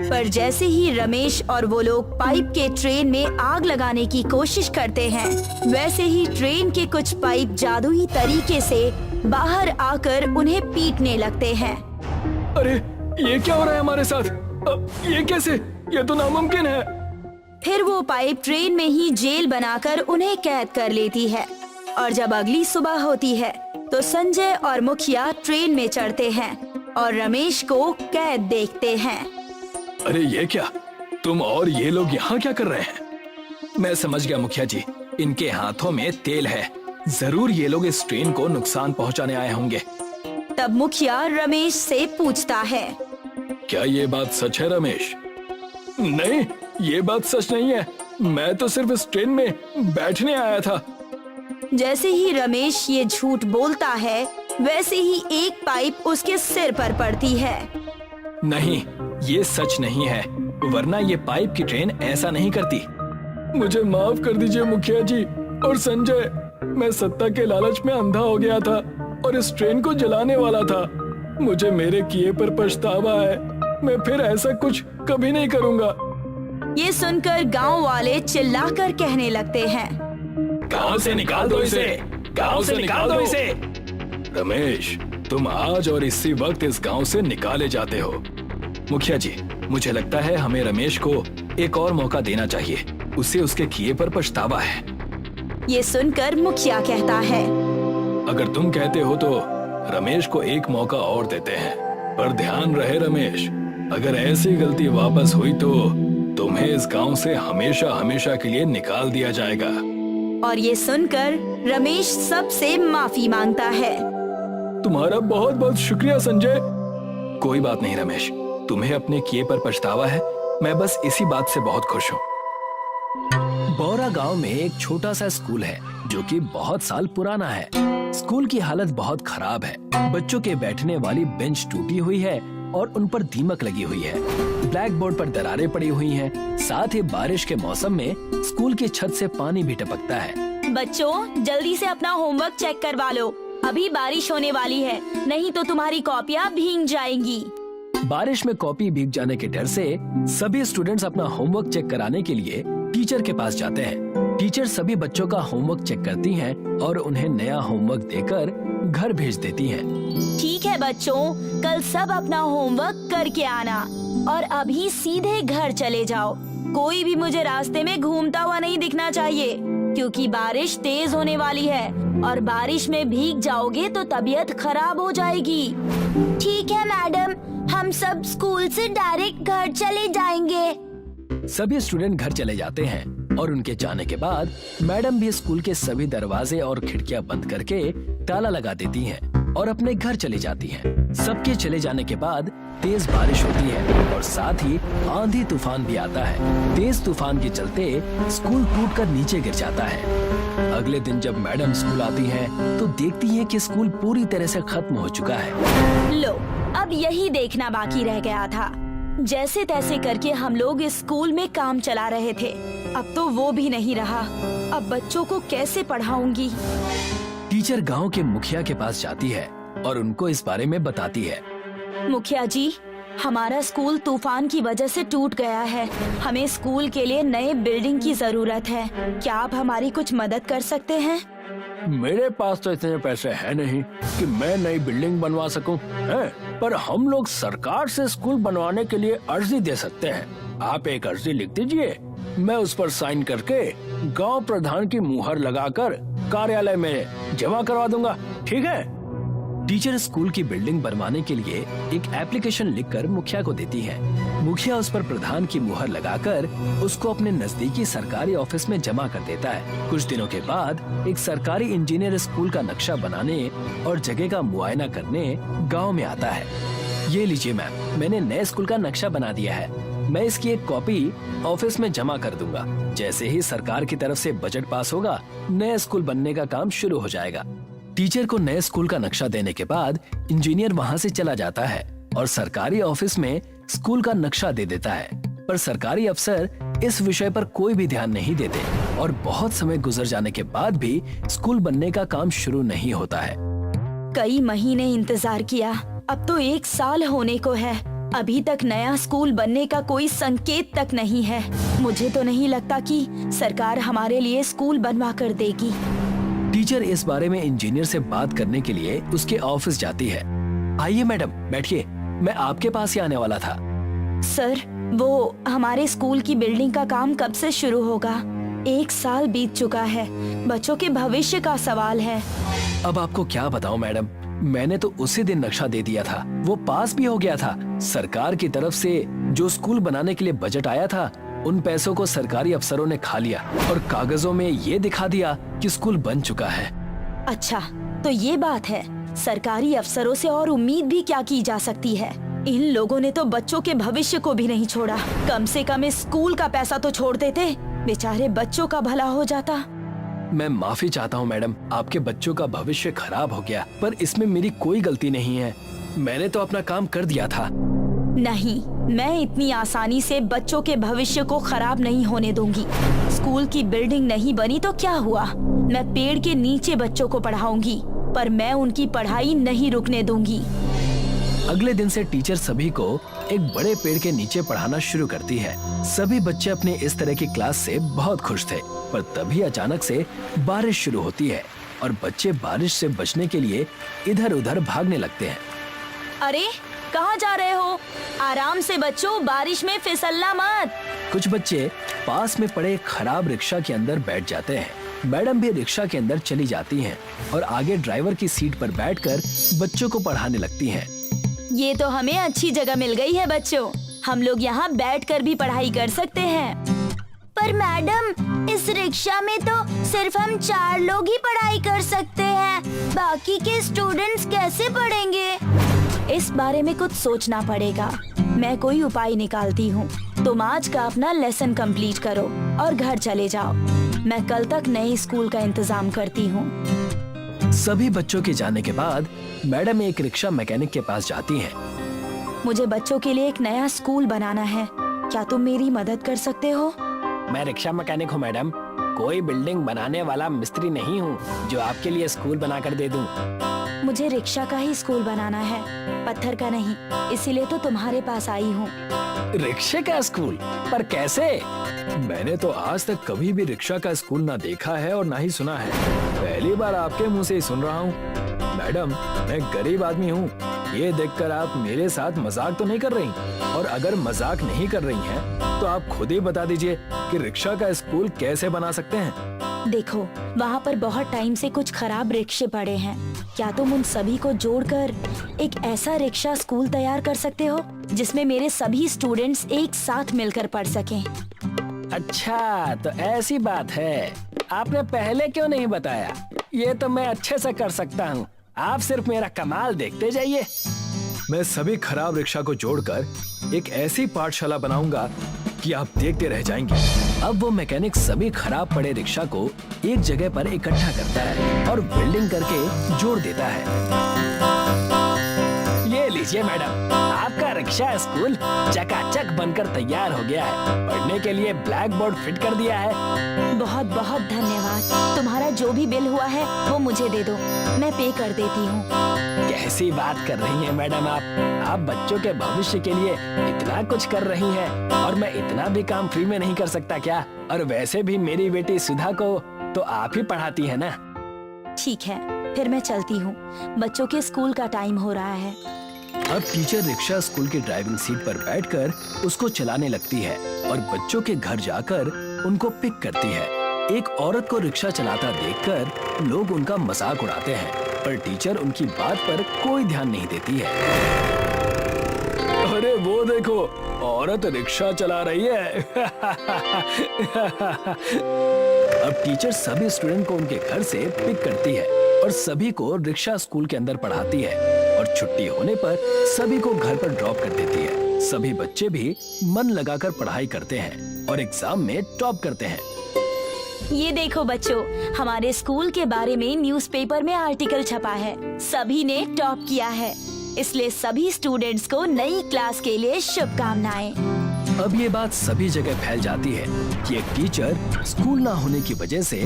[SPEAKER 2] पर जैसे ही रमेश और वो लोग पाइप के ट्रेन में आग लगाने की कोशिश करते हैं वैसे ही ट्रेन के कुछ पाइप जादुई तरीके से बाहर आकर उन्हें पीटने लगते हैं।
[SPEAKER 1] अरे ये क्या हो रहा है हमारे साथ? ये कैसे? ये तो नामुमकिन है।
[SPEAKER 2] फिर वो पाइप ट्रेन में ही जेल बनाकर उन्हें कैद कर लेती है और जब अगली सुबह होती है तो संजय और मुखिया ट्रेन में चढ़ते हैं और रमेश को कैद देखते हैं।
[SPEAKER 1] अरे ये क्या? तुम और ये लोग यहाँ क्या कर रहे हैं? मैं समझ गया मुखिया जी, इनके हाथों में तेल है। जरूर ये लोग इस ट्रेन को नुकसान पहुँचाने आए होंगे।
[SPEAKER 2] तब मुखिया रमेश से पूछता है,
[SPEAKER 1] क्या ये बात सच है रमेश? नहीं, ये बात सच नहीं है। मैं तो सिर्फ इस ट्रेन में बैठने आया था।
[SPEAKER 2] जैसे ही रमेश ये झूठ बोलता है वैसे ही एक पाइप उसके सिर पर पड़ती है।
[SPEAKER 1] नहीं, ये सच नहीं है, वरना ये पाइप की ट्रेन ऐसा नहीं करती। मुझे माफ कर दीजिए मुखिया जी और संजय, मैं सत्ता के लालच में अंधा हो गया था और इस ट्रेन को जलाने वाला था। मुझे मेरे किए पर पछतावा है। मैं फिर ऐसा कुछ कभी नहीं करूंगा।
[SPEAKER 2] ये सुनकर गांव वाले चिल्लाकर कहने लगते हैं,
[SPEAKER 1] गांव से निकाल दो इसे, गांव से निकाल दो इसे। रमेश, तुम आज और इसी वक्त इस गांव से निकाले जाते हो। मुखिया जी, मुझे लगता है हमें रमेश को एक और मौका देना चाहिए। उसे उसके किए पर पछतावा है।
[SPEAKER 2] ये सुनकर मुखिया कहता है,
[SPEAKER 1] अगर तुम कहते हो तो रमेश को एक मौका और देते हैं, पर ध्यान रहे रमेश, अगर ऐसी गलती वापस हुई तो तुम्हें इस गांव से हमेशा हमेशा के लिए निकाल दिया जाएगा।
[SPEAKER 2] और ये सुनकर रमेश सबसे माफी मांगता है।
[SPEAKER 1] तुम्हारा बहुत बहुत शुक्रिया संजय। कोई बात नहीं रमेश, तुम्हें अपने किए पर पछतावा है। मैं बस इसी बात से बहुत खुश हूँ। बौरा गांव में एक छोटा सा स्कूल है जो कि बहुत साल पुराना है। स्कूल की हालत बहुत खराब है। बच्चों के बैठने वाली बेंच टूटी हुई है और उन पर दीमक लगी हुई है। ब्लैक बोर्ड पर दरारें पड़ी हुई हैं। साथ ही बारिश के मौसम में स्कूल की छत से पानी भी टपकता है।
[SPEAKER 2] बच्चों, जल्दी से अपना होमवर्क चेक करवा लो। अभी बारिश होने वाली है, नहीं तो तुम्हारी कॉपियाँ भीग जाएंगी।
[SPEAKER 1] बारिश में कॉपी भीग जाने के डर से सभी स्टूडेंट्स अपना होमवर्क चेक कराने के लिए टीचर के पास जाते हैं। टीचर सभी बच्चों का होमवर्क चेक करती हैं और उन्हें नया होमवर्क देकर घर भेज देती हैं।
[SPEAKER 2] ठीक है बच्चों, कल सब अपना होमवर्क करके आना और अभी सीधे घर चले जाओ। कोई भी मुझे रास्ते में घूमता हुआ नहीं दिखना चाहिए, क्योंकि बारिश तेज होने वाली है और बारिश में भीग जाओगे तो तबीयत खराब हो जाएगी।
[SPEAKER 3] ठीक है मैडम, हम सब स्कूल से डायरेक्ट घर चले जाएंगे।
[SPEAKER 1] सभी स्टूडेंट घर चले जाते हैं और उनके जाने के बाद मैडम भी स्कूल के सभी दरवाजे और खिड़कियां बंद करके ताला लगा देती हैं और अपने घर चली जाती हैं। सबके चले जाने के बाद तेज बारिश होती है और साथ ही आंधी तूफान भी आता है। तेज तूफान के चलते स्कूल टूटकर नीचे गिर जाता है। अगले दिन जब मैडम स्कूल आती हैं, तो देखती हैं कि स्कूल पूरी तरह से खत्म हो चुका है।
[SPEAKER 2] लो, अब यही देखना बाकी रह गया था। जैसे तैसे करके हम लोग इस स्कूल में काम चला रहे थे, अब तो वो भी नहीं रहा। अब बच्चों को कैसे पढ़ाऊंगी?
[SPEAKER 1] टीचर गांव के मुखिया के पास जाती है और उनको इस बारे में बताती है।
[SPEAKER 2] मुखिया जी, हमारा स्कूल तूफान की वजह से टूट गया है। हमें स्कूल के लिए नए बिल्डिंग की जरूरत है। क्या आप हमारी कुछ मदद कर सकते हैं?
[SPEAKER 1] मेरे पास तो इतने पैसे है नहीं कि मैं नई बिल्डिंग बनवा सकूं, हैं? पर हम लोग सरकार से स्कूल बनवाने के लिए अर्जी दे सकते हैं। आप एक अर्जी लिख दीजिए, मैं उस पर साइन करके गांव प्रधान की मुहर लगाकर कार्यालय में जमा करवा दूंगा। ठीक है? टीचर स्कूल की बिल्डिंग बनवाने के लिए एक एप्लीकेशन लिखकर मुखिया को देती है। मुखिया उस पर प्रधान की मुहर लगाकर उसको अपने नजदीकी सरकारी ऑफिस में जमा कर देता है। कुछ दिनों के बाद एक सरकारी इंजीनियर स्कूल का नक्शा बनाने और जगह का मुआयना करने गांव में आता है। ये लीजिए मैम, मैंने नए स्कूल का नक्शा बना दिया है। मैं इसकी एक कॉपी ऑफिस में जमा कर दूंगा। जैसे ही सरकार की तरफ से बजट पास होगा, नया स्कूल बनने का काम शुरू हो जाएगा। टीचर को नए स्कूल का नक्शा देने के बाद इंजीनियर वहाँ से चला जाता है और सरकारी ऑफिस में स्कूल का नक्शा दे देता है। पर सरकारी अफसर इस विषय पर कोई भी ध्यान नहीं देते और बहुत समय गुजर जाने के बाद भी स्कूल बनने का काम शुरू नहीं होता है।
[SPEAKER 2] कई महीने इंतजार किया, अब तो 1 साल होने को है। अभी तक नया स्कूल बनने का कोई संकेत तक नहीं है। मुझे तो नहीं लगता कि सरकार हमारे लिए स्कूल बनवा कर देगी।
[SPEAKER 1] टीचर इस बारे में इंजीनियर से बात करने के लिए उसके ऑफिस जाती है। आइए मैडम, बैठिए, मैं आपके पास ही आने वाला था।
[SPEAKER 2] सर, वो हमारे स्कूल की बिल्डिंग का काम कब से शुरू होगा? 1 साल बीत चुका है। बच्चों के भविष्य का सवाल है।
[SPEAKER 1] अब आपको क्या बताऊं मैडम, मैंने तो उसी दिन नक्शा दे दिया था, वो पास भी हो गया था। सरकार की तरफ से जो स्कूल बनाने के लिए बजट आया था, उन पैसों को सरकारी अफसरों ने खा लिया और कागजों में ये दिखा दिया कि स्कूल बन चुका है।
[SPEAKER 2] अच्छा, तो ये बात है। सरकारी अफसरों से और उम्मीद भी क्या की जा सकती है? इन लोगों ने तो बच्चों के भविष्य को भी नहीं छोड़ा। कम से कम इस स्कूल का पैसा तो छोड़ देते, बेचारे बच्चों का भला हो जाता।
[SPEAKER 1] मैं माफी चाहता हूँ मैडम, आपके बच्चों का भविष्य खराब हो गया, पर इसमें मेरी कोई गलती नहीं है। मैंने तो अपना काम कर दिया था।
[SPEAKER 2] नहीं, मैं इतनी आसानी से बच्चों के भविष्य को खराब नहीं होने दूंगी। स्कूल की बिल्डिंग नहीं बनी तो क्या हुआ? मैं पेड़ के नीचे बच्चों को पढ़ाऊंगी, पर मैं उनकी पढ़ाई नहीं रुकने दूंगी।
[SPEAKER 1] अगले दिन से टीचर सभी को एक बड़े पेड़ के नीचे पढ़ाना शुरू करती है। सभी बच्चे अपने इस तरह की क्लास से बहुत खुश थे, पर तभी अचानक से बारिश शुरू होती है और बच्चे बारिश से बचने के लिए इधर उधर भागने लगते हैं।
[SPEAKER 2] अरे, कहाँ जा रहे हो? आराम से बच्चों, बारिश में फिसलना मत।
[SPEAKER 1] कुछ बच्चे पास में पड़े एक खराब रिक्शा के अंदर बैठ जाते हैं। मैडम भी रिक्शा के अंदर चली जाती हैं और आगे ड्राइवर की सीट पर बैठकर बच्चों को पढ़ाने लगती हैं।
[SPEAKER 2] ये तो हमें अच्छी जगह मिल गई है बच्चों, हम लोग यहाँ बैठकर भी पढ़ाई कर सकते हैं।
[SPEAKER 3] पर मैडम, इस रिक्शा में तो सिर्फ हम 4 लोग ही पढ़ाई कर सकते हैं। बाकी के स्टूडेंट्स कैसे पढ़ेंगे?
[SPEAKER 2] इस बारे में कुछ सोचना पड़ेगा। मैं कोई उपाय निकालती हूँ। तुम आज का अपना लेसन कंप्लीट करो और घर चले जाओ। मैं कल तक नए स्कूल का इंतजाम करती हूँ।
[SPEAKER 1] सभी बच्चों के जाने के बाद मैडम एक रिक्शा मैकेनिक के पास जाती हैं।
[SPEAKER 2] मुझे बच्चों के लिए एक नया स्कूल बनाना है, क्या तुम मेरी मदद कर सकते हो?
[SPEAKER 4] मैं रिक्शा मैकेनिक हूँ मैडम, कोई बिल्डिंग बनाने वाला मिस्त्री नहीं हूँ जो आपके लिए स्कूल बना कर दे दूँ।
[SPEAKER 2] मुझे रिक्शा का ही स्कूल बनाना है, पत्थर का नहीं। इसीलिए तो तुम्हारे पास आई हूँ।
[SPEAKER 1] रिक्शे का स्कूल? पर कैसे? मैंने तो आज तक कभी भी रिक्शा का स्कूल ना देखा है और ना ही सुना है। पहली बार आपके मुंह से ही सुन रहा हूँ। मैडम, मैं गरीब आदमी हूँ। ये देखकर आप मेरे साथ मजाक तो नहीं कर रही? और अगर मजाक नहीं कर रही हैं, तो आप खुद ही बता दीजिए कि रिक्शा का स्कूल कैसे बना सकते हैं।
[SPEAKER 2] देखो, वहाँ पर बहुत टाइम से कुछ खराब रिक्शे पड़े हैं। क्या तुम उन सभी को जोड़कर एक ऐसा रिक्शा स्कूल तैयार कर सकते हो जिसमें मेरे सभी स्टूडेंट्स एक साथ मिलकर पढ़ सकें?
[SPEAKER 4] अच्छा, तो ऐसी बात है। आपने पहले क्यों नहीं बताया? ये तो मैं अच्छे से कर सकता हूँ। आप सिर्फ मेरा कमाल देखते जाइए।
[SPEAKER 1] मैं सभी खराब रिक्शा को जोड़कर एक ऐसी पाठशाला बनाऊंगा कि आप देखते रह जाएंगे। अब वो मैकेनिक सभी खराब पड़े रिक्शा को एक जगह पर इकट्ठा करता है और वेल्डिंग करके जोड़ देता है।
[SPEAKER 4] ये लीजिए मैडम, आपका रिक्शा स्कूल चकाचक बनकर तैयार हो गया है। पढ़ने के लिए ब्लैक बोर्ड फिट कर दिया है।
[SPEAKER 2] बहुत बहुत धन्यवाद। तुम्हारा जो भी बिल हुआ है वो मुझे दे दो, मैं पे कर देती हूँ।
[SPEAKER 4] कैसी बात कर रही हैं मैडम आप बच्चों के भविष्य के लिए इतना कुछ कर रही हैं और मैं इतना भी काम फ्री में नहीं कर सकता क्या? और वैसे भी मेरी बेटी सुधा को तो आप ही पढ़ाती है ना।
[SPEAKER 2] ठीक है, फिर मैं चलती हूँ। बच्चों के स्कूल का टाइम हो रहा है।
[SPEAKER 1] अब टीचर रिक्शा स्कूल की ड्राइविंग सीट पर बैठकर उसको चलाने लगती है और बच्चों के घर जाकर उनको पिक करती है। एक औरत को रिक्शा चलाता देखकर लोग उनका मजाक उड़ाते हैं, पर टीचर उनकी बात पर कोई ध्यान नहीं देती है। अरे वो देखो, औरत रिक्शा चला रही है। अब टीचर सभी स्टूडेंट को उनके घर से पिक करती है और सभी को रिक्शा स्कूल के अंदर पढ़ाती है और छुट्टी होने पर सभी को घर पर ड्रॉप कर देती है। सभी बच्चे भी मन लगाकर पढ़ाई करते हैं और एग्जाम में टॉप करते हैं।
[SPEAKER 2] ये देखो बच्चों, हमारे स्कूल के बारे में न्यूज़पेपर में आर्टिकल छपा है। सभी ने टॉप किया है, इसलिए सभी स्टूडेंट्स को नई क्लास के लिए शुभकामनाएं।
[SPEAKER 1] अब ये बात सभी जगह फैल जाती है कि एक टीचर स्कूल ना होने की वजह से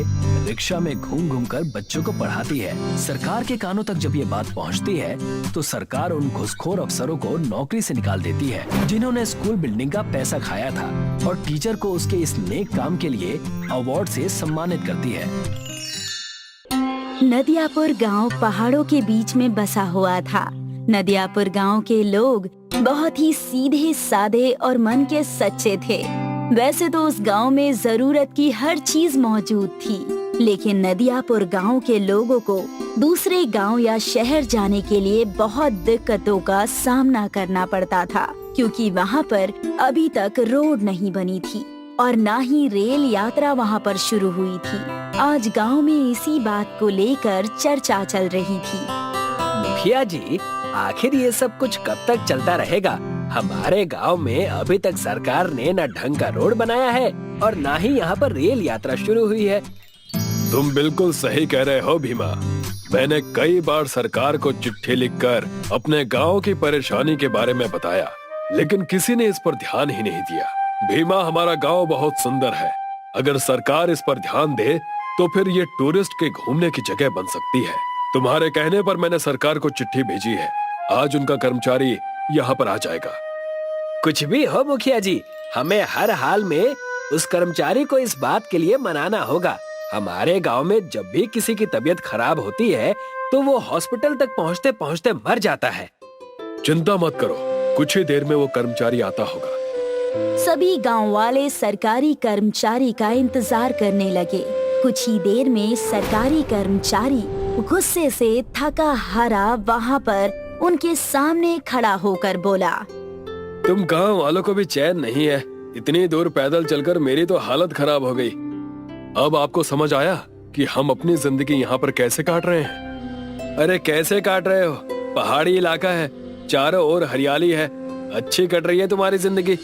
[SPEAKER 1] रिक्शा में घूम घूम कर बच्चों को पढ़ाती है। सरकार के कानों तक जब ये बात पहुंचती है तो सरकार उन घुसखोर अफसरों को नौकरी से निकाल देती है जिन्होंने स्कूल बिल्डिंग का पैसा खाया था, और टीचर को उसके इस नेक काम के लिए अवार्ड से सम्मानित करती है।
[SPEAKER 2] नदियापुर गांव पहाड़ों के बीच में बसा हुआ था। नदियापुर गांव के लोग बहुत ही सीधे साधे और मन के सच्चे थे। वैसे तो उस गांव में जरूरत की हर चीज मौजूद थी, लेकिन नदियापुर गांव के लोगों को दूसरे गांव या शहर जाने के लिए बहुत दिक्कतों का सामना करना पड़ता था, क्योंकि वहां पर अभी तक रोड नहीं बनी थी और ना ही रेल यात्रा वहां पर शुरू हुई थी। आज गांव में इसी बात को लेकर चर्चा चल रही थी।
[SPEAKER 4] मुखिया जी, आखिर ये सब कुछ कब तक चलता रहेगा? हमारे गांव में अभी तक सरकार ने न ढंग का रोड बनाया है और ना ही यहाँ पर रेल यात्रा शुरू हुई है।
[SPEAKER 5] तुम बिल्कुल सही कह रहे हो भीमा। मैंने कई बार सरकार को चिट्ठी लिखकर अपने गांव की परेशानी के बारे में बताया, लेकिन किसी ने इस पर ध्यान ही नहीं दिया। भीमा, हमारा गांव बहुत सुंदर है। अगर सरकार इस पर ध्यान दे तो फिर ये टूरिस्ट के घूमने की जगह बन सकती है। तुम्हारे कहने पर मैंने सरकार को चिट्ठी भेजी है। आज उनका कर्मचारी यहाँ पर आ जाएगा।
[SPEAKER 4] कुछ भी हो मुखिया जी, हमें हर हाल में उस कर्मचारी को इस बात के लिए मनाना होगा। हमारे गांव में जब भी किसी की तबीयत खराब होती है तो वो हॉस्पिटल तक पहुँचते पहुँचते मर जाता है।
[SPEAKER 5] चिंता मत करो, कुछ ही देर में वो कर्मचारी आता होगा।
[SPEAKER 2] सभी गांव वाले सरकारी कर्मचारी का इंतजार करने लगे। कुछ ही देर में सरकारी कर्मचारी गुस्से से थका हारा वहाँ पर उनके सामने खड़ा होकर बोला,
[SPEAKER 5] तुम गांव वालों को भी चैन नहीं है। इतनी दूर पैदल चलकर मेरी तो हालत खराब हो गई। अब आपको समझ आया कि हम अपनी जिंदगी यहाँ पर कैसे काट रहे हैं? अरे कैसे काट रहे हो? पहाड़ी इलाका है, चारों ओर हरियाली है, अच्छी कट रही है तुम्हारी जिंदगी।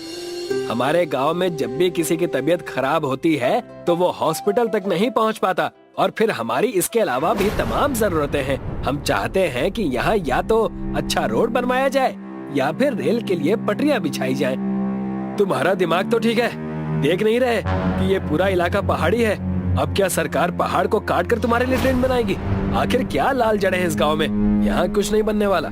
[SPEAKER 4] हमारे गांव में जब भी किसी की तबीयत खराब होती है तो वो हॉस्पिटल तक नहीं पहुंच पाता, और फिर हमारी इसके अलावा भी तमाम जरूरतें हैं। हम चाहते हैं कि यहाँ या तो अच्छा रोड बनवाया जाए या फिर रेल के लिए पटरियां बिछाई जाए।
[SPEAKER 5] तुम्हारा दिमाग तो ठीक है, देख नहीं रहे कि ये पूरा इलाका पहाड़ी है। अब क्या सरकार पहाड़ को काट कर तुम्हारे लिए ट्रेन बनाएगी?
[SPEAKER 4] आखिर क्या लाल जड़े हैं इस गांव में? यहाँ कुछ नहीं बनने वाला।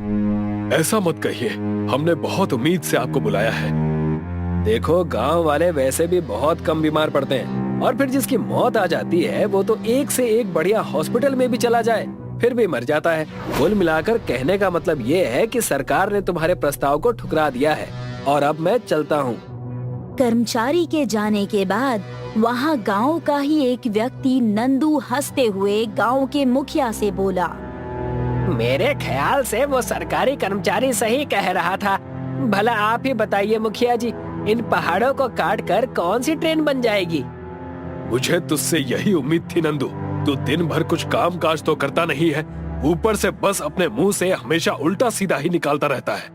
[SPEAKER 5] ऐसा मत कहिए, हमने बहुत उम्मीद से आपको बुलाया है।
[SPEAKER 4] देखो, गांव वाले वैसे भी बहुत कम बीमार पड़ते हैं, और फिर जिसकी मौत आ जाती है वो तो एक से एक बढ़िया हॉस्पिटल में भी चला जाए फिर भी मर जाता है। कुल मिलाकर कहने का मतलब ये है कि सरकार ने तुम्हारे प्रस्ताव को ठुकरा दिया है और अब मैं चलता हूँ।
[SPEAKER 2] कर्मचारी के जाने के बाद वहाँ गांव का ही एक व्यक्ति नंदू हंसते हुए गांव के मुखिया से बोला,
[SPEAKER 4] मेरे ख्याल से वो सरकारी कर्मचारी सही कह रहा था। भला आप ही बताइए मुखिया जी, इन पहाड़ों को काट कर कौन सी ट्रेन बन जाएगी?
[SPEAKER 5] मुझे तुझसे यही उम्मीद थी नंदू। तू दिन भर कुछ काम काज तो करता नहीं है, ऊपर से बस अपने मुंह से हमेशा उल्टा सीधा ही निकालता रहता है।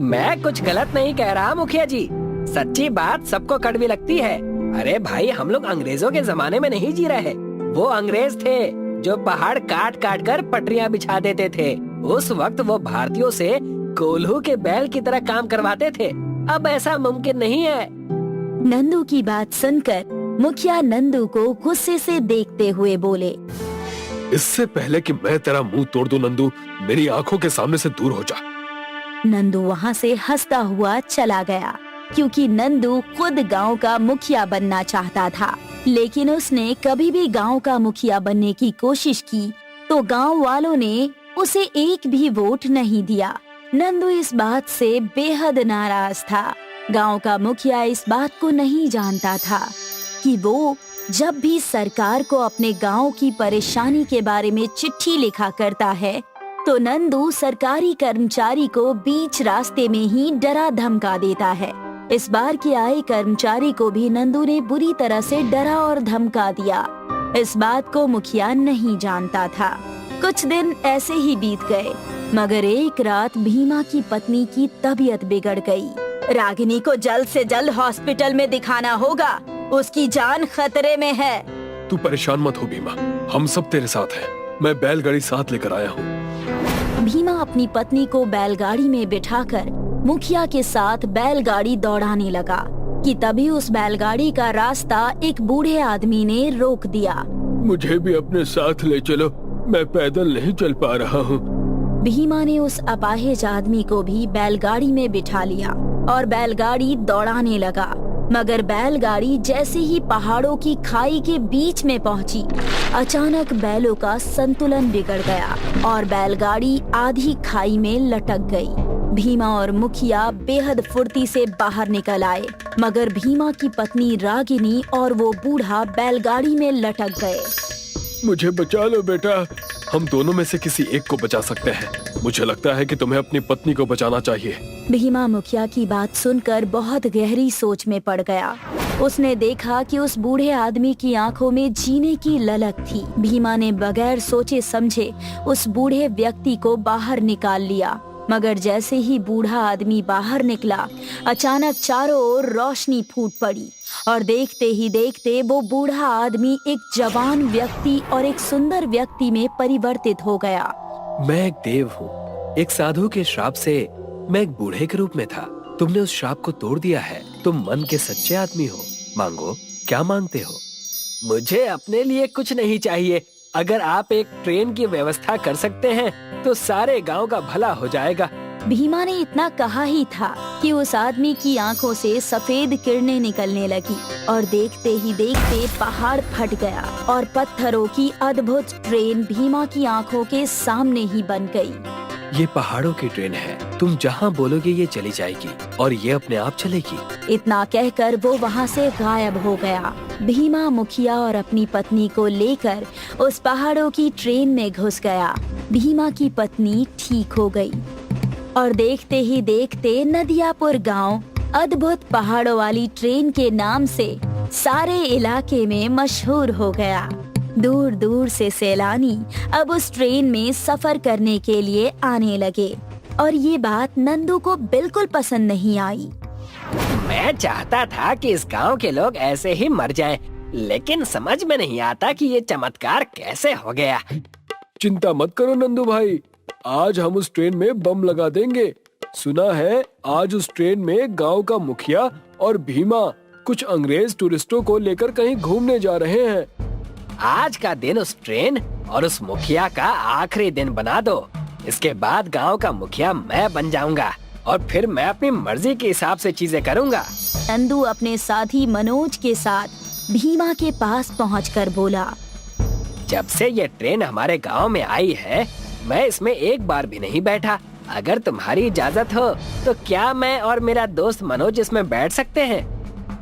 [SPEAKER 4] मैं कुछ गलत नहीं कह रहा मुखिया जी, सच्ची बात सबको कड़वी लगती है। अरे भाई, हम लोग अंग्रेजों के जमाने में नहीं जी रहे। वो अंग्रेज थे जो पहाड़ काट काट कर पटरियां बिछा देते थे। उस वक्त वो भारतीयों से कोल्हू के बैल की तरह काम करवाते थे। अब ऐसा मुमकिन नहीं है।
[SPEAKER 2] नंदू की बात सुनकर मुखिया नंदू को गुस्से से देखते हुए बोले,
[SPEAKER 5] इससे पहले कि मैं तेरा मुंह तोड़ दूं नंदू, मेरी आंखों के सामने से दूर हो जा।
[SPEAKER 2] नंदू वहाँ से हंसता हुआ चला गया, क्योंकि नंदू खुद गांव का मुखिया बनना चाहता था। लेकिन उसने कभी भी गांव का मुखिया बनने की कोशिश की तो गांव वालों ने उसे एक भी वोट नहीं दिया। नंदू इस बात से बेहद नाराज था। गांव का मुखिया इस बात को नहीं जानता था कि वो जब भी सरकार को अपने गांव की परेशानी के बारे में चिट्ठी लिखा करता है तो नंदू सरकारी कर्मचारी को बीच रास्ते में ही डरा धमका देता है। इस बार के आए कर्मचारी को भी नंदू ने बुरी तरह से डरा और धमका दिया। इस बात को मुखिया नहीं जानता था। कुछ दिन ऐसे ही बीत गए, मगर एक रात भीमा की पत्नी की तबीयत बिगड़ गई। रागिनी को जल्द से जल्द हॉस्पिटल में दिखाना होगा, उसकी जान खतरे में है।
[SPEAKER 5] तू परेशान मत हो भीमा, हम सब तेरे साथ हैं। मैं बैलगाड़ी साथ लेकर आया हूँ।
[SPEAKER 2] भीमा अपनी पत्नी को बैलगाड़ी में बिठाकर मुखिया के साथ बैलगाड़ी दौड़ाने लगा कि तभी उस बैलगाड़ी का रास्ता एक बूढ़े आदमी ने रोक दिया।
[SPEAKER 5] मुझे भी अपने साथ ले चलो, मैं पैदल नहीं चल पा रहा हूँ।
[SPEAKER 2] भीमा ने उस अपाहिज आदमी को भी बैलगाड़ी में बिठा लिया और बैलगाड़ी दौड़ाने लगा। मगर बैलगाड़ी जैसे ही पहाड़ों की खाई के बीच में पहुंची, अचानक बैलों का संतुलन बिगड़ गया और बैलगाड़ी आधी खाई में लटक गई। भीमा और मुखिया बेहद फुर्ती से बाहर निकल आए, मगर भीमा की पत्नी रागिनी और वो बूढ़ा बैलगाड़ी में लटक गए।
[SPEAKER 5] मुझे बचा लो बेटा, हम दोनों में से किसी एक को बचा सकते हैं। मुझे लगता है कि तुम्हें अपनी पत्नी को बचाना चाहिए।
[SPEAKER 2] भीमा मुखिया की बात सुनकर बहुत गहरी सोच में पड़ गया। उसने देखा कि उस बूढ़े आदमी की आंखों में जीने की ललक थी। भीमा ने बगैर सोचे समझे उस बूढ़े व्यक्ति को बाहर निकाल लिया, मगर जैसे ही बूढ़ा आदमी बाहर निकला, अचानक चारों ओर रोशनी फूट पड़ी और देखते ही देखते वो बूढ़ा आदमी एक जवान व्यक्ति और एक सुंदर व्यक्ति में परिवर्तित हो गया।
[SPEAKER 4] मैं एक देव हूँ। एक साधु के श्राप से मैं एक बूढ़े के रूप में था। तुमने उस श्राप को तोड़ दिया है। तुम मन के सच्चे आदमी हो। मांगो, क्या मांगते हो? मुझे अपने लिए कुछ नहीं चाहिए। अगर आप एक ट्रेन की व्यवस्था कर सकते हैं तो सारे गांव का भला हो जाएगा।
[SPEAKER 2] भीमा ने इतना कहा ही था कि उस आदमी की आंखों से सफेद किरणें निकलने लगी और देखते ही देखते पहाड़ फट गया और पत्थरों की अद्भुत ट्रेन भीमा की आंखों के सामने ही बन गई।
[SPEAKER 4] ये पहाड़ों की ट्रेन है, तुम जहाँ बोलोगे ये चली जाएगी और ये अपने आप चलेगी।
[SPEAKER 2] इतना कहकर वो वहाँ से गायब हो गया। भीमा मुखिया और अपनी पत्नी को लेकर उस पहाड़ों की ट्रेन में घुस गया। भीमा की पत्नी ठीक हो गई और देखते ही देखते नदियापुर गांव अद्भुत पहाड़ों वाली ट्रेन के नाम से सारे इलाके में मशहूर हो गया। दूर दूर से सैलानी अब उस ट्रेन में सफर करने के लिए आने लगे और ये बात नंदू को बिल्कुल पसंद नहीं आई।
[SPEAKER 4] मैं चाहता था कि इस गांव के लोग ऐसे ही मर जाएं, लेकिन समझ में नहीं आता कि ये चमत्कार कैसे हो गया।
[SPEAKER 5] चिंता मत करो नंदू भाई, आज हम उस ट्रेन में बम लगा देंगे। सुना है आज उस ट्रेन में गांव का मुखिया और भीमा कुछ अंग्रेज टूरिस्टों को लेकर कहीं घूमने जा रहे हैं।
[SPEAKER 4] आज का दिन उस ट्रेन और उस मुखिया का आखिरी दिन बना दो। इसके बाद गांव का मुखिया मैं बन जाऊंगा और फिर मैं अपनी मर्जी के हिसाब से चीजें करूंगा।
[SPEAKER 2] नंदू अपने साथी मनोज के साथ भीमा के पास पहुंचकर बोला,
[SPEAKER 4] जब से ये ट्रेन हमारे गांव में आई है, मैं इसमें एक बार भी नहीं बैठा। अगर तुम्हारी इजाजत हो तो क्या मैं और मेरा दोस्त मनोज इसमें बैठ सकते हैं?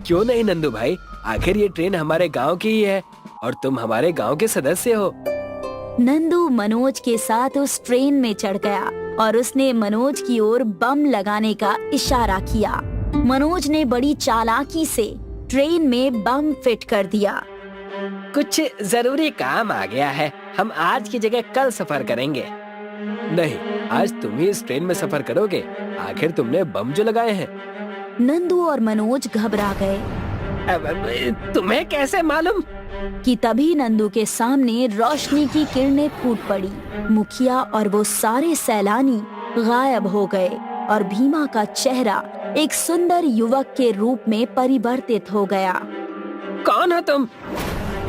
[SPEAKER 1] क्यों नहीं नंदू भाई, आखिर ये ट्रेन हमारे गांव की ही है और तुम हमारे गांव के सदस्य हो।
[SPEAKER 2] नंदू मनोज के साथ उस ट्रेन में चढ़ गया और उसने मनोज की ओर बम लगाने का इशारा किया। मनोज ने बड़ी चालाकी से ट्रेन में बम फिट कर दिया।
[SPEAKER 4] कुछ जरूरी काम आ गया है, हम आज की जगह कल सफर करेंगे।
[SPEAKER 1] नहीं, आज तुम ही इस ट्रेन में सफर करोगे। आखिर तुमने बम जो लगाए हैं।
[SPEAKER 2] नंदू और मनोज घबरा गए
[SPEAKER 4] अब तुम्हें कैसे मालूम?
[SPEAKER 2] कि तभी नंदू के सामने रोशनी की किरणें फूट पड़ी। मुखिया और वो सारे सैलानी गायब हो गए और भीमा का चेहरा एक सुंदर युवक के रूप में परिवर्तित हो गया।
[SPEAKER 4] कौन हो तुम?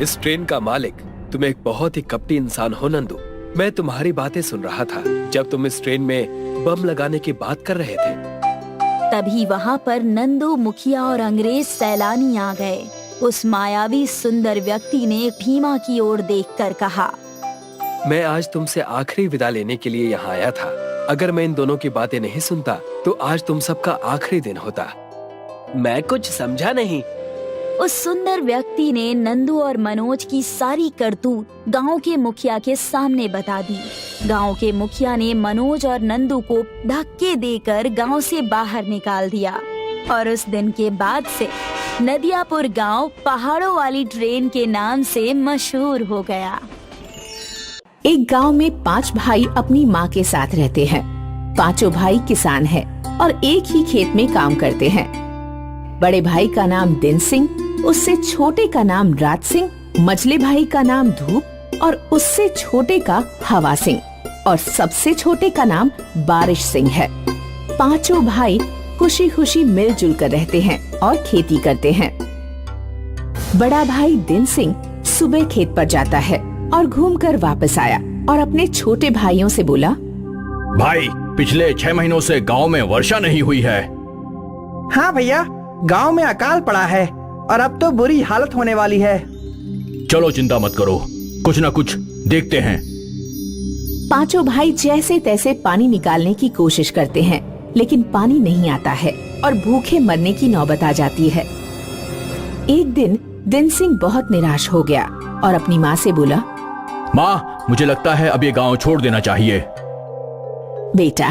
[SPEAKER 1] इस ट्रेन का मालिक। तुम एक बहुत ही कपटी इंसान हो नंदू। मैं तुम्हारी बातें सुन रहा था जब तुम इस ट्रेन में बम लगाने की बात कर रहे थे।
[SPEAKER 2] तभी वहाँ पर नंदू, मुखिया और अंग्रेज सैलानी आ गए। उस मायावी सुंदर व्यक्ति ने भीमा की ओर देखकर कहा,
[SPEAKER 1] मैं आज तुमसे आखिरी विदा लेने के लिए यहाँ आया था। अगर मैं इन दोनों की बातें नहीं सुनता तो आज तुम सबका आखिरी दिन होता।
[SPEAKER 4] मैं कुछ समझा नहीं।
[SPEAKER 2] उस सुंदर व्यक्ति ने नंदू और मनोज की सारी करतूत गांव के मुखिया के सामने बता दी। गांव के मुखिया ने मनोज और नंदू को धक्के देकर गांव से बाहर निकाल दिया और उस दिन के बाद से नदियापुर गांव पहाड़ों वाली ट्रेन के नाम से मशहूर हो गया।
[SPEAKER 6] एक गांव में 5 भाई अपनी माँ के साथ रहते हैं। पांचों भाई किसान हैं और एक ही खेत में काम करते हैं। बड़े भाई का नाम दिन सिंह, उससे छोटे का नाम रात सिंह, मझले भाई का नाम धूप और उससे छोटे का हवा सिंह और सबसे छोटे का नाम बारिश सिंह है। पांचों भाई खुशी खुशी मिलजुल कर रहते हैं और खेती करते हैं। बड़ा भाई दिन सिंह सुबह खेत पर जाता है और घूमकर वापस आया और अपने छोटे भाइयों से बोला,
[SPEAKER 7] भाई, पिछले 6 महीनों से गांव में वर्षा नहीं हुई है।
[SPEAKER 8] हाँ भैया, गांव में अकाल पड़ा है और अब तो बुरी हालत होने वाली है।
[SPEAKER 7] चलो चिंता मत करो, कुछ न कुछ देखते हैं।
[SPEAKER 6] पांचों भाई जैसे तैसे पानी निकालने की कोशिश करते हैं, लेकिन पानी नहीं आता है और भूखे मरने की नौबत आ जाती है। एक दिन सिंह बहुत निराश हो गया और अपनी माँ से बोला,
[SPEAKER 7] माँ, मुझे लगता है अब ये गांव छोड़ देना चाहिए।
[SPEAKER 6] बेटा,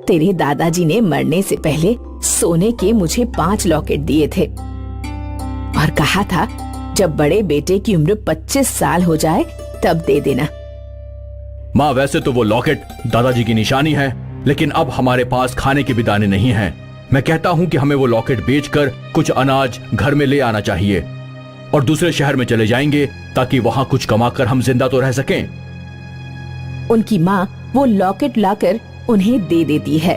[SPEAKER 6] तेरे दादाजी ने मरने से पहले सोने के मुझे 5 लॉकेट दिए थे और कहा था जब बड़े बेटे की उम्र 25 साल हो जाए तब दे देना।
[SPEAKER 7] माँ, वैसे तो वो लॉकेट दादाजी की निशानी है, लेकिन अब हमारे पास खाने के भी दाने नहीं हैं। मैं कहता हूँ कि हमें वो लॉकेट बेचकर कुछ अनाज घर में ले आना चाहिए और दूसरे शहर में चले जाएंगे ताकि वहाँ कुछ कमाकर हम जिंदा तो रह सकें।
[SPEAKER 6] उनकी माँ वो लॉकेट लाकर उन्हें दे देती है।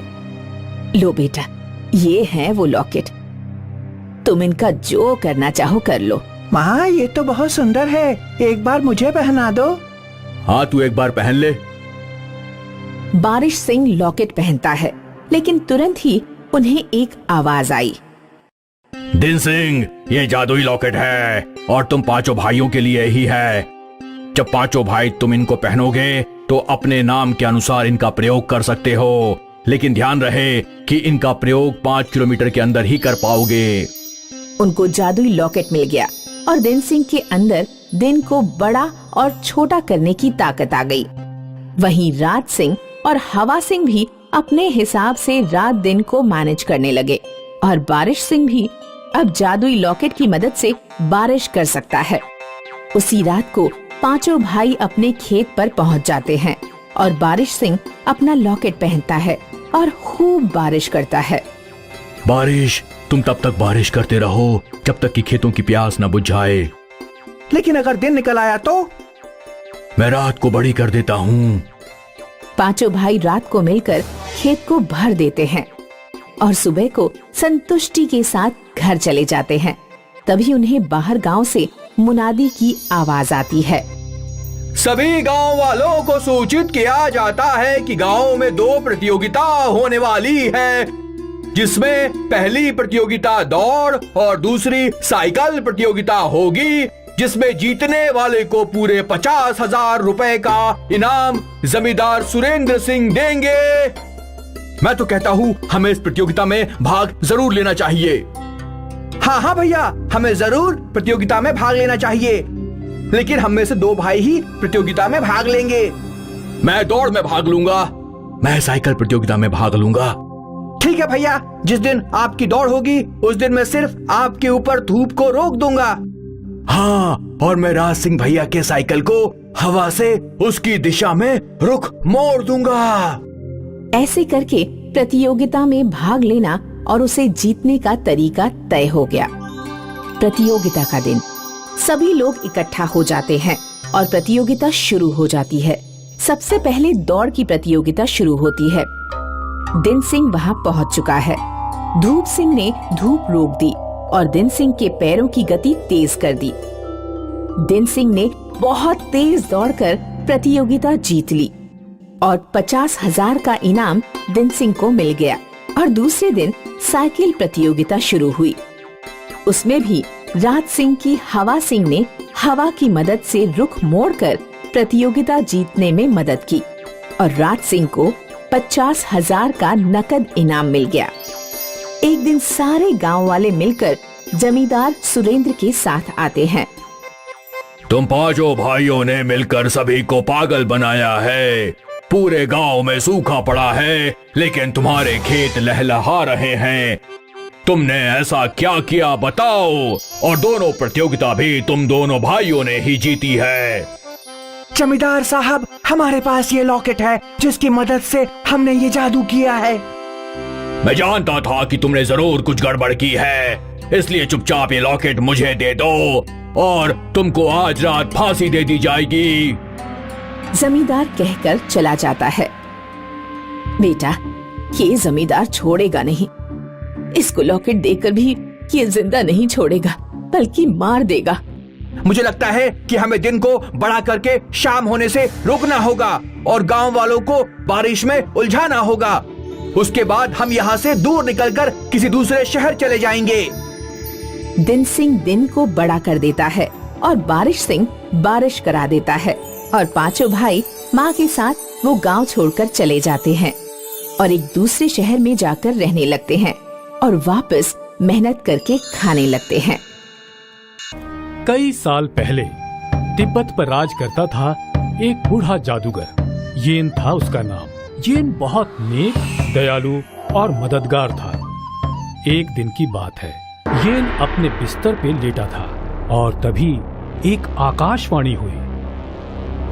[SPEAKER 6] लो बेटा, ये है वो लॉकेट, तुम इनका जो करना चाहो कर लो।
[SPEAKER 8] माँ, ये तो बहुत सुंदर है, एक बार मुझे पहना दो।
[SPEAKER 7] हाँ, तू एक बार पहन ले।
[SPEAKER 6] बारिश सिंह लॉकेट पहनता है, लेकिन तुरंत ही उन्हें एक आवाज आई,
[SPEAKER 7] दिन सिंह, ये जादुई लॉकेट है और तुम पांचों भाइयों के लिए ही है। जब पांचों भाई तुम इनको पहनोगे तो अपने नाम के अनुसार इनका प्रयोग कर सकते हो, लेकिन ध्यान रहे कि इनका प्रयोग 5 किलोमीटर के अंदर ही कर पाओगे।
[SPEAKER 6] उनको जादुई लॉकेट मिल गया और दिन सिंह के अंदर दिन को बड़ा और छोटा करने की ताकत आ गई। वहीं रात सिंह और हवा सिंह भी अपने हिसाब से रात दिन को मैनेज करने लगे और बारिश सिंह भी अब जादुई लॉकेट की मदद से बारिश कर सकता है। उसी रात को पांचों भाई अपने खेत पर पहुंच जाते हैं और बारिश सिंह अपना लॉकेट पहनता है और खूब बारिश करता है।
[SPEAKER 7] बारिश, तुम तब तक बारिश करते रहो जब तक कि खेतों की प्यास न बुझ जाए।
[SPEAKER 8] लेकिन अगर दिन निकल आया तो?
[SPEAKER 7] मैं रात को बड़ी कर देता हूँ।
[SPEAKER 6] पांचों भाई रात को मिलकर खेत को भर देते हैं और सुबह को संतुष्टि के साथ घर चले जाते हैं। तभी उन्हें बाहर गांव से मुनादी की आवाज आती है।
[SPEAKER 7] सभी गांव वालों को सूचित किया जाता है कि गांव में 2 प्रतियोगिता होने वाली है, जिसमें पहली प्रतियोगिता दौड़ और दूसरी साइकिल प्रतियोगिता होगी, जिसमें जीतने वाले को पूरे 50,000 रुपए का इनाम जमींदार सुरेंद्र सिंह देंगे। मैं तो कहता हूँ हमें इस प्रतियोगिता में भाग जरूर लेना चाहिए।
[SPEAKER 8] हाँ हाँ भैया, हमें जरूर प्रतियोगिता में भाग लेना चाहिए, लेकिन हम में से 2 भाई ही प्रतियोगिता में भाग लेंगे।
[SPEAKER 7] मैं दौड़ में भाग लूंगा। मैं साइकिल प्रतियोगिता में भाग लूंगा।
[SPEAKER 8] ठीक है भैया, जिस दिन आपकी दौड़ होगी उस दिन मैं सिर्फ आपके ऊपर धूप को रोक दूंगा।
[SPEAKER 7] हाँ, और मैं राज सिंह भैया के साइकिल को हवा से उसकी दिशा में रुख मोड़ दूंगा।
[SPEAKER 6] ऐसे करके प्रतियोगिता में भाग लेना और उसे जीतने का तरीका तय हो गया। प्रतियोगिता का दिन, सभी लोग इकट्ठा हो जाते हैं और प्रतियोगिता शुरू हो जाती है। सबसे पहले दौड़ की प्रतियोगिता शुरू होती है। दिन सिंह वहां पहुंच चुका है। ध्रुव सिंह ने धूप रोक दी और दिन सिंह के पैरों की गति तेज कर दी। दिन सिंह ने बहुत तेज दौड़कर प्रतियोगिता जीत ली और 50,000 का इनाम दिन सिंह को मिल गया। और दूसरे दिन साइकिल प्रतियोगिता शुरू हुई। उसमें भी राज सिंह की हवा सिंह ने हवा की मदद से रुख मोड़कर प्रतियोगिता जीतने में मदद की और राज सिंह को 50,000 का नकद इनाम मिल गया। एक दिन सारे गांव वाले मिलकर जमींदार सुरेंद्र के साथ आते हैं।
[SPEAKER 7] तुम 5 भाइयों ने मिलकर सभी को पागल बनाया है। पूरे गांव में सूखा पड़ा है, लेकिन तुम्हारे खेत लहलहा रहे हैं। तुमने ऐसा क्या किया बताओ? और दोनों प्रतियोगिता भी तुम दोनों भाइयों ने ही जीती है।
[SPEAKER 8] जमींदार साहब, हमारे पास ये लॉकेट है जिसकी मदद से हमने ये जादू किया है।
[SPEAKER 7] मैं जानता था कि तुमने जरूर कुछ गड़बड़ की है, इसलिए चुपचाप ये लॉकेट मुझे दे दो और तुमको आज रात फांसी दे दी जाएगी।
[SPEAKER 6] जमींदार कहकर चला जाता है। बेटा, ये जमींदार छोड़ेगा नहीं। इसको लॉकेट देकर भी ये जिंदा नहीं छोड़ेगा, बल्कि मार देगा।
[SPEAKER 8] मुझे लगता है कि हमें दिन को बड़ा करके शाम होने से रोकना होगा और गांव वालों को बारिश में उलझाना होगा। उसके बाद हम यहाँ से दूर निकलकर किसी दूसरे शहर चले जाएंगे।
[SPEAKER 6] दिन सिंह दिन को बड़ा कर देता है और बारिश सिंह बारिश करा देता है और 5 भाई माँ के साथ वो गांव छोड़कर चले जाते हैं और एक दूसरे शहर में जाकर रहने लगते हैं और वापस मेहनत करके खाने लगते हैं।
[SPEAKER 9] कई साल पहले तिब्बत पर राज करता था एक बूढ़ा जादूगर। येन था उसका नाम। येन बहुत नेक, दयालु और मददगार था। एक दिन की बात है, येन अपने बिस्तर पे लेटा था और तभी एक आकाशवाणी हुई।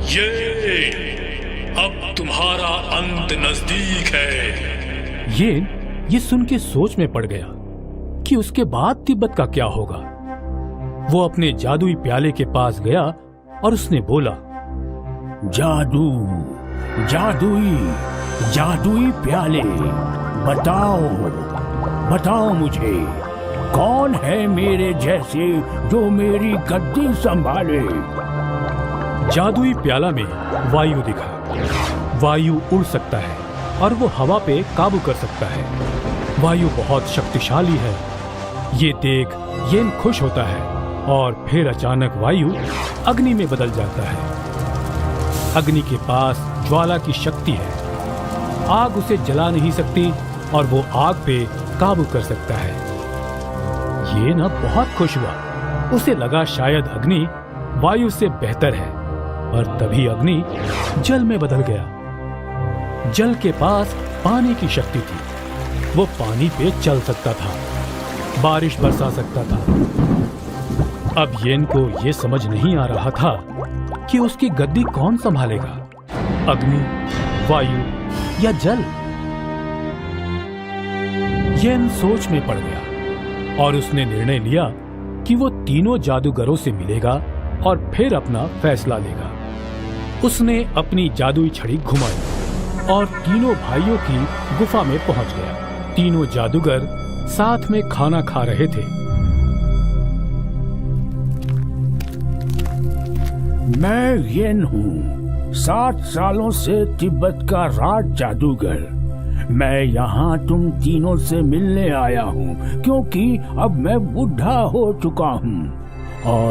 [SPEAKER 10] ये अब तुम्हारा अंत नजदीक है।
[SPEAKER 9] येन ये सुन के सोच में पड़ गया कि उसके बाद तिब्बत का क्या होगा। वो अपने जादुई प्याले के पास गया और उसने बोला,
[SPEAKER 10] जादू, जादुई प्याले, बताओ मुझे, कौन है मेरे जैसे जो मेरी गद्दी संभाले।
[SPEAKER 9] जादुई प्याला में वायु दिखा। वायु उड़ सकता है और वो हवा पे काबू कर सकता है। वायु बहुत शक्तिशाली है। ये देख येन खुश होता है और फिर अचानक वायु अग्नि में बदल जाता है। अग्नि के पास ज्वाला की शक्ति है। आग उसे जला नहीं सकती और वो आग पे काबू कर सकता है। ये ना बहुत खुश हुआ। उसे लगा शायद अग्नि वायु से बेहतर है, और तभी अग्नि जल में बदल गया। जल के पास पानी की शक्ति थी। वो पानी पे चल सकता था, बारिश बरसा सकता था। अब येन को ये समझ नहीं आ रहा था कि उसकी गद्दी कौन संभालेगा, अग्नि, वायु या जल। येन सोच में पड़ गया और उसने निर्णय लिया कि वो तीनों जादूगरों से मिलेगा और फिर अपना फैसला लेगा। उसने अपनी जादुई छड़ी घुमाई और तीनों भाइयों की गुफा में पहुंच गया। तीनों जादूगर साथ में खाना खा रहे थे।
[SPEAKER 10] मैं येन हूँ, 7 सालों से तिब्बत का राज जादूगर। मैं यहाँ तुम तीनों से मिलने आया हूँ क्योंकि अब मैं बूढ़ा हो चुका हूँ और